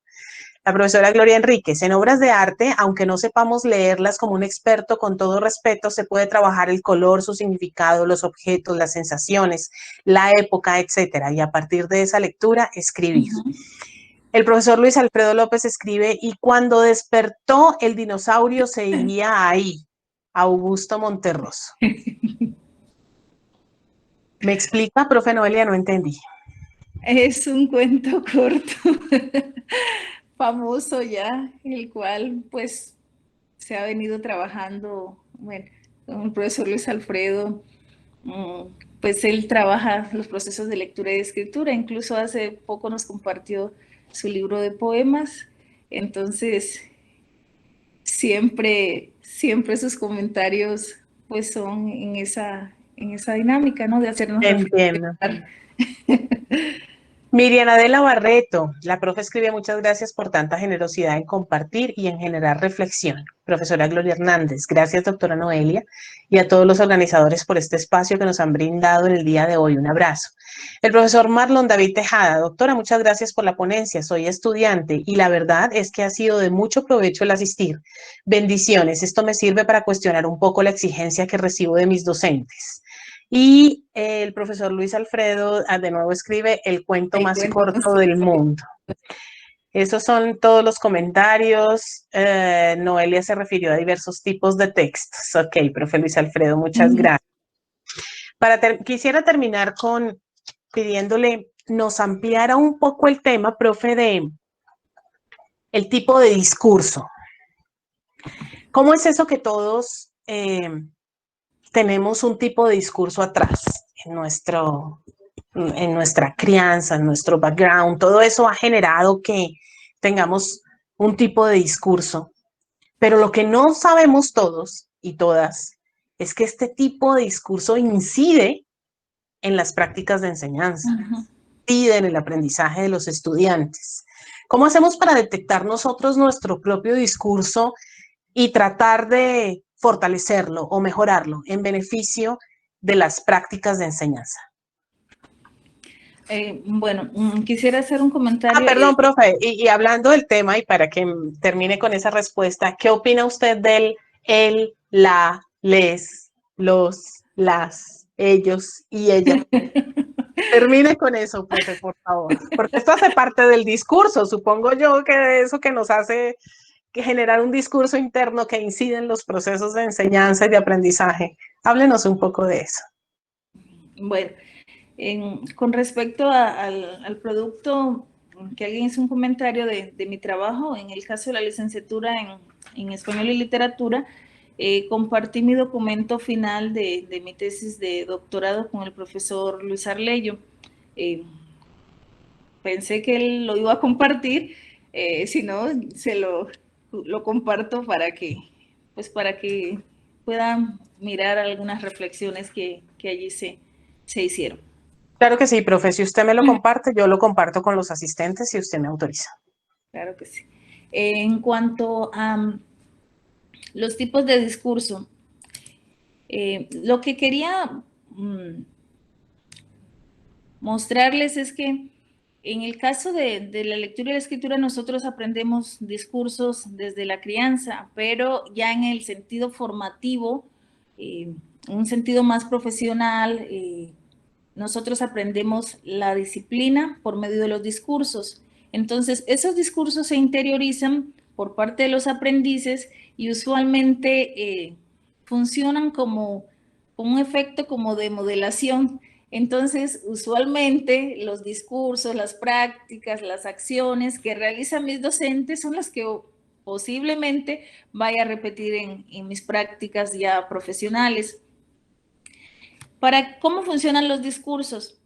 La profesora Gloria Enríquez: en obras de arte, aunque no sepamos leerlas como un experto, con todo respeto, se puede trabajar el color, su significado, los objetos, las sensaciones, la época, etcétera, y a partir de esa lectura, escribir. El profesor Luis Alfredo López escribe: y cuando despertó el dinosaurio seguía ahí, Augusto Monterroso. ¿Me explica, profe Noelia? No entendí.
Es un cuento corto, famoso ya, el cual pues se ha venido trabajando, bueno, con el profesor Luis Alfredo, pues él trabaja los procesos de lectura y de escritura, incluso hace poco nos compartió su libro de poemas, entonces siempre sus comentarios pues son en esa dinámica, ¿no? De hacernos reflexionar.
Miriam Adela Barreto, la profe escribe: muchas gracias por tanta generosidad en compartir y en generar reflexión. Profesora Gloria Hernández: gracias, doctora Noelia, y a todos los organizadores por este espacio que nos han brindado en el día de hoy. Un abrazo. El profesor Marlon David Tejada: doctora, muchas gracias por la ponencia. Soy estudiante y la verdad es que ha sido de mucho provecho el asistir. Bendiciones, esto me sirve para cuestionar un poco la exigencia que recibo de mis docentes. Y el profesor Luis Alfredo de nuevo escribe el cuento más corto del mundo. Esos son todos los comentarios. Noelia se refirió a diversos tipos de textos. Ok, profe Luis Alfredo, muchas gracias. Quisiera terminar pidiéndole nos ampliara un poco el tema, profe, de el tipo de discurso. ¿Cómo es eso que todos tenemos un tipo de discurso atrás en nuestra crianza, en nuestro background? Todo eso ha generado que tengamos un tipo de discurso. Pero lo que no sabemos todos y todas es que este tipo de discurso incide en las prácticas de enseñanza, incide en el aprendizaje de los estudiantes. ¿Cómo hacemos para detectar nosotros nuestro propio discurso y tratar de fortalecerlo o mejorarlo en beneficio de las prácticas de enseñanza?
Bueno, quisiera hacer un comentario.
Perdón, profe, y hablando del tema, y para que termine con esa respuesta, ¿qué opina usted del él, la, les, los, las, ellos y ella? Termine con eso, profe, por favor, porque esto hace parte del discurso, supongo yo que eso que nos hace generar un discurso interno que incide en los procesos de enseñanza y de aprendizaje. Háblenos un poco de eso.
Bueno, con respecto al producto, que alguien hizo un comentario de mi trabajo, en el caso de la licenciatura en Español y Literatura, compartí mi documento final de mi tesis de doctorado con el profesor Luis Arlello. Pensé que él lo iba a compartir, si no, se lo comparto para que puedan mirar algunas reflexiones que allí se hicieron.
Claro que sí, profe. Si usted me lo comparte, yo lo comparto con los asistentes si usted me autoriza.
Claro que sí. En cuanto a los tipos de discurso, lo que quería mostrarles es que en el caso de la lectura y la escritura nosotros aprendemos discursos desde la crianza, pero ya en el sentido formativo, un sentido más profesional, nosotros aprendemos la disciplina por medio de los discursos. Entonces, esos discursos se interiorizan por parte de los aprendices y usualmente funcionan como un efecto como de modelación. Entonces, usualmente los discursos, las prácticas, las acciones que realizan mis docentes son las que posiblemente vaya a repetir en mis prácticas ya profesionales. ¿Cómo funcionan los discursos?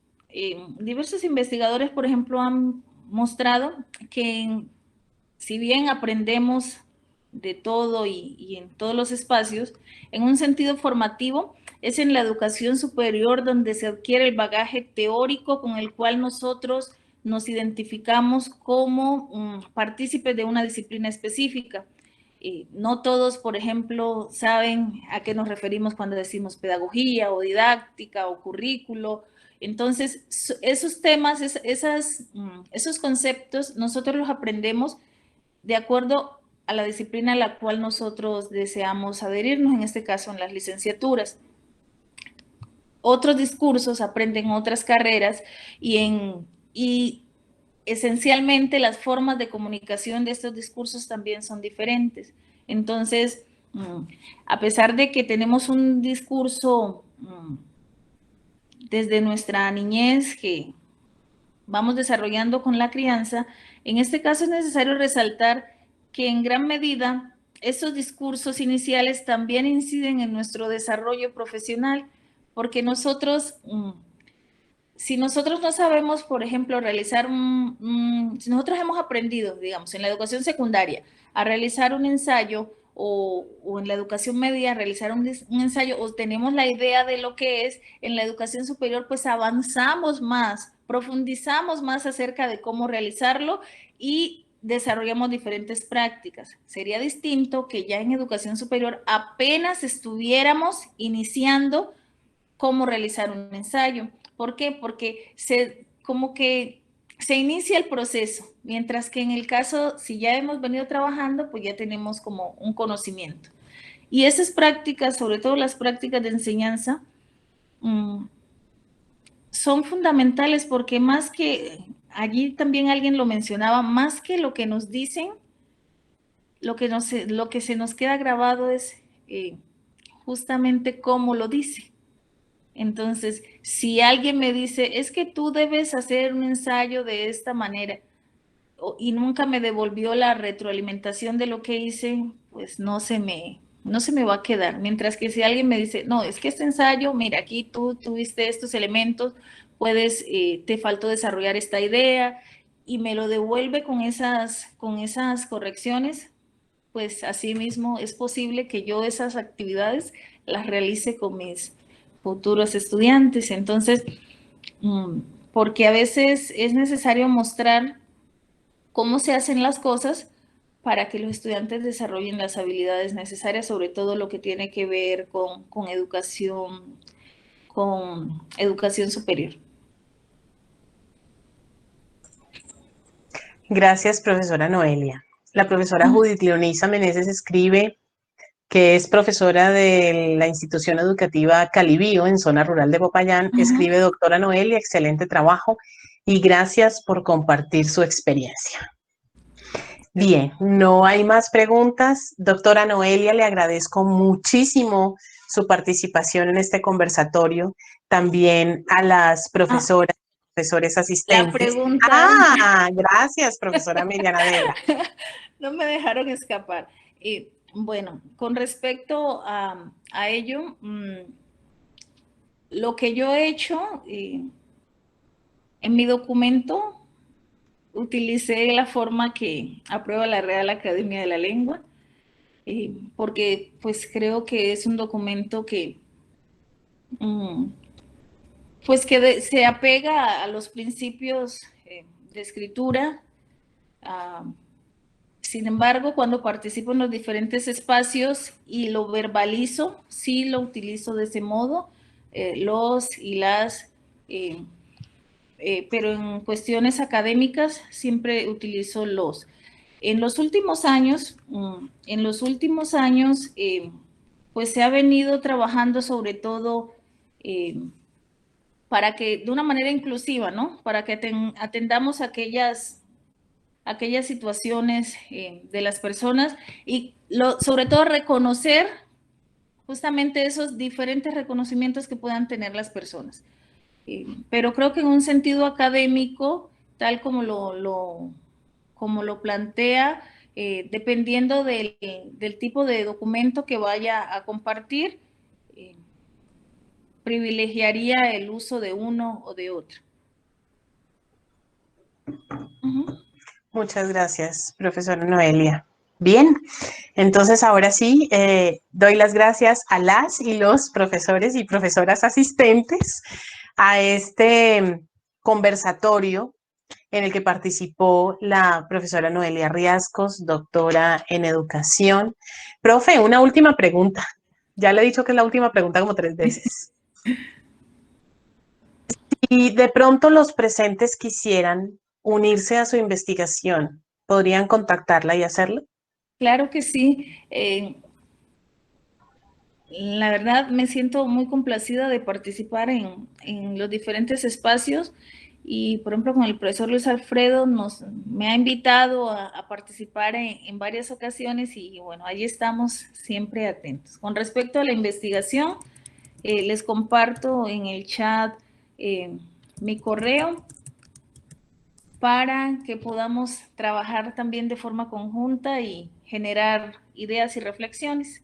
Diversos investigadores, por ejemplo, han mostrado que si bien aprendemos de todo y en todos los espacios, en un sentido formativo, es en la educación superior donde se adquiere el bagaje teórico con el cual nosotros nos identificamos como partícipes de una disciplina específica. No todos, por ejemplo, saben a qué nos referimos cuando decimos pedagogía o didáctica o currículo. Entonces, esos temas, esos conceptos, nosotros los aprendemos de acuerdo a la disciplina a la cual nosotros deseamos adherirnos, en este caso en las licenciaturas. Otros discursos aprenden otras carreras y esencialmente las formas de comunicación de estos discursos también son diferentes. Entonces, a pesar de que tenemos un discurso desde nuestra niñez que vamos desarrollando con la crianza, en este caso es necesario resaltar que en gran medida estos discursos iniciales también inciden en nuestro desarrollo profesional, porque si nosotros no sabemos, por ejemplo, realizar si nosotros hemos aprendido, digamos, en la educación secundaria a realizar un ensayo o en la educación media a realizar un ensayo o tenemos la idea de lo que es, en la educación superior pues avanzamos más, profundizamos más acerca de cómo realizarlo y desarrollamos diferentes prácticas. Sería distinto que ya en educación superior apenas estuviéramos iniciando cómo realizar un ensayo. ¿Por qué? Porque como que se inicia el proceso, mientras que en el caso, si ya hemos venido trabajando, pues ya tenemos como un conocimiento. Y esas prácticas, sobre todo las prácticas de enseñanza, son fundamentales porque más que, allí también alguien lo mencionaba, más que lo que nos dicen, lo que se nos queda grabado es justamente cómo lo dice. Entonces, si alguien me dice, es que tú debes hacer un ensayo de esta manera, y nunca me devolvió la retroalimentación de lo que hice, pues no se me va a quedar. Mientras que si alguien me dice, no, es que este ensayo, mira, aquí tú tuviste estos elementos, te faltó desarrollar esta idea, y me lo devuelve con esas correcciones, pues así mismo es posible que yo esas actividades las realice con mis futuros estudiantes. Entonces, porque a veces es necesario mostrar cómo se hacen las cosas para que los estudiantes desarrollen las habilidades necesarias, sobre todo lo que tiene que ver con educación superior.
Gracias, profesora Noelia. La profesora Judith Leonisa Meneses escribe que es profesora de la institución educativa Calibío en zona rural de Popayán. Escribe, doctora Noelia, excelente trabajo y gracias por compartir su experiencia. Bien, no hay más preguntas. Doctora Noelia, le agradezco muchísimo su participación en este conversatorio. También a las profesoras, profesores asistentes.
La pregunta.
Gracias, profesora Miriana Vela.
No me dejaron escapar. Bueno, con respecto a ello, lo que yo he hecho en mi documento, utilicé la forma que aprueba la Real Academia de la Lengua, porque pues creo que es un documento que pues que se apega a los principios de escritura. Sin embargo, cuando participo en los diferentes espacios y lo verbalizo, sí lo utilizo de ese modo, los y las, pero en cuestiones académicas siempre utilizo los. En los últimos años, pues se ha venido trabajando sobre todo para que, de una manera inclusiva, ¿no? Para que atendamos aquellas situaciones de las personas y sobre todo reconocer justamente esos diferentes reconocimientos que puedan tener las personas. Pero creo que en un sentido académico, tal como lo plantea, dependiendo del tipo de documento que vaya a compartir, privilegiaría el uso de uno o de otro.
Muchas gracias, profesora Noelia. Bien, entonces ahora sí, doy las gracias a las y los profesores y profesoras asistentes a este conversatorio en el que participó la profesora Noelia Riascos, doctora en educación. Profe, una última pregunta. Ya le he dicho que es la última pregunta como 3 veces. Si de pronto los presentes quisieran unirse a su investigación, ¿podrían contactarla y hacerlo?
Claro que sí. La verdad me siento muy complacida de participar en los diferentes espacios y, por ejemplo, con el profesor Luis Alfredo me ha invitado a participar en varias ocasiones y, bueno, ahí estamos siempre atentos. Con respecto a la investigación, les comparto en el chat mi correo para que podamos trabajar también de forma conjunta y generar ideas y reflexiones.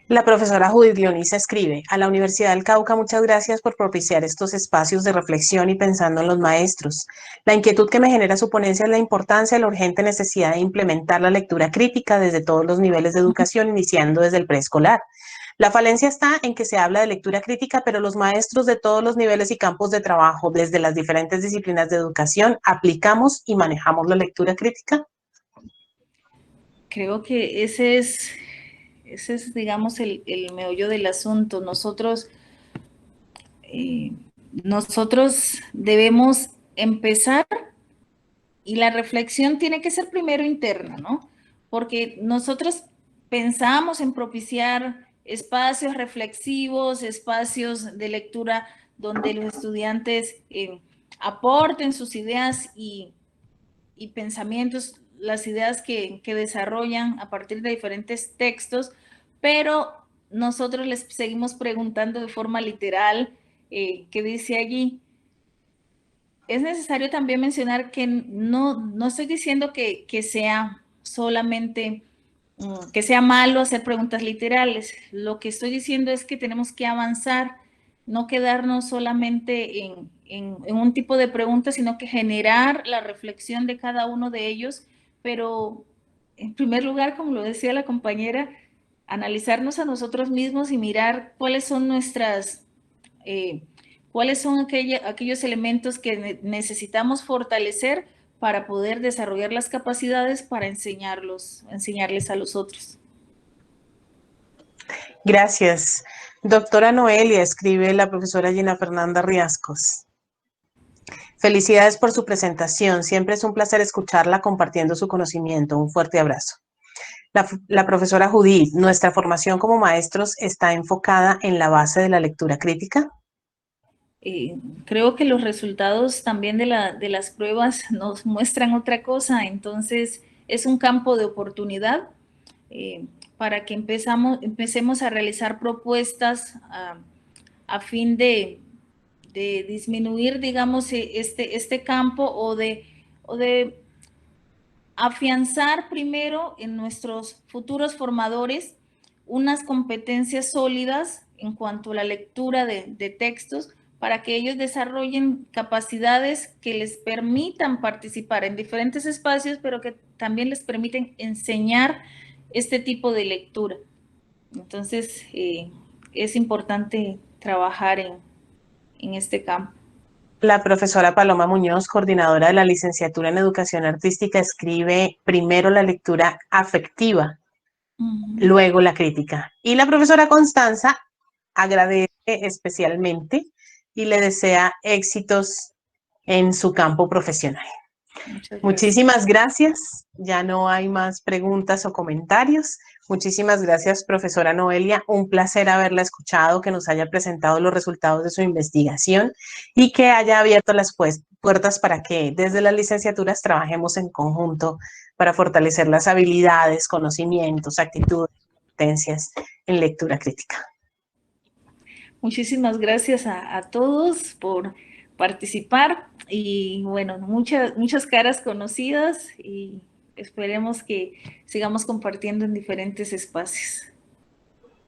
La profesora Judith Leonisa escribe, a la Universidad del Cauca, muchas gracias por propiciar estos espacios de reflexión y pensando en los maestros. La inquietud que me genera su ponencia es la importancia y la urgente necesidad de implementar la lectura crítica desde todos los niveles de educación, iniciando desde el preescolar. La falencia está en que se habla de lectura crítica, pero los maestros de todos los niveles y campos de trabajo, desde las diferentes disciplinas de educación, ¿aplicamos y manejamos la lectura crítica?
Creo que ese es, digamos, el meollo del asunto. Nosotros debemos empezar, y la reflexión tiene que ser primero interna, ¿no? Porque nosotros pensamos en propiciar espacios reflexivos, espacios de lectura donde los estudiantes aporten sus ideas y pensamientos, las ideas que desarrollan a partir de diferentes textos, pero nosotros les seguimos preguntando de forma literal qué dice allí. Es necesario también mencionar que no estoy diciendo que sea solamente, que sea malo hacer preguntas literales. Lo que estoy diciendo es que tenemos que avanzar, no quedarnos solamente en un tipo de preguntas, sino que generar la reflexión de cada uno de ellos, pero en primer lugar, como lo decía la compañera, analizarnos a nosotros mismos y mirar cuáles son nuestras... cuáles son aquellos elementos que necesitamos fortalecer para poder desarrollar las capacidades para enseñarles a los otros.
Gracias. Doctora Noelia, escribe la profesora Gina Fernanda Riascos. Felicidades por su presentación. Siempre es un placer escucharla compartiendo su conocimiento. Un fuerte abrazo. La profesora Judith, ¿nuestra formación como maestros está enfocada en la base de la lectura crítica?
Creo que los resultados también de las pruebas nos muestran otra cosa, entonces es un campo de oportunidad para que empecemos a realizar propuestas a fin de disminuir, digamos, este campo o de afianzar primero en nuestros futuros formadores unas competencias sólidas en cuanto a la lectura de textos para que ellos desarrollen capacidades que les permitan participar en diferentes espacios, pero que también les permiten enseñar este tipo de lectura. Entonces, es importante trabajar en este campo.
La profesora Paloma Muñoz, coordinadora de la licenciatura en Educación Artística, escribe primero la lectura afectiva, luego la crítica. Y la profesora Constanza agradece especialmente y le desea éxitos en su campo profesional. Muchísimas gracias. Ya no hay más preguntas o comentarios. Muchísimas gracias, profesora Noelia. Un placer haberla escuchado, que nos haya presentado los resultados de su investigación y que haya abierto las puertas para que desde las licenciaturas trabajemos en conjunto para fortalecer las habilidades, conocimientos, actitudes, competencias en lectura crítica.
Muchísimas gracias a todos por participar y bueno, muchas caras conocidas y esperemos que sigamos compartiendo en diferentes espacios.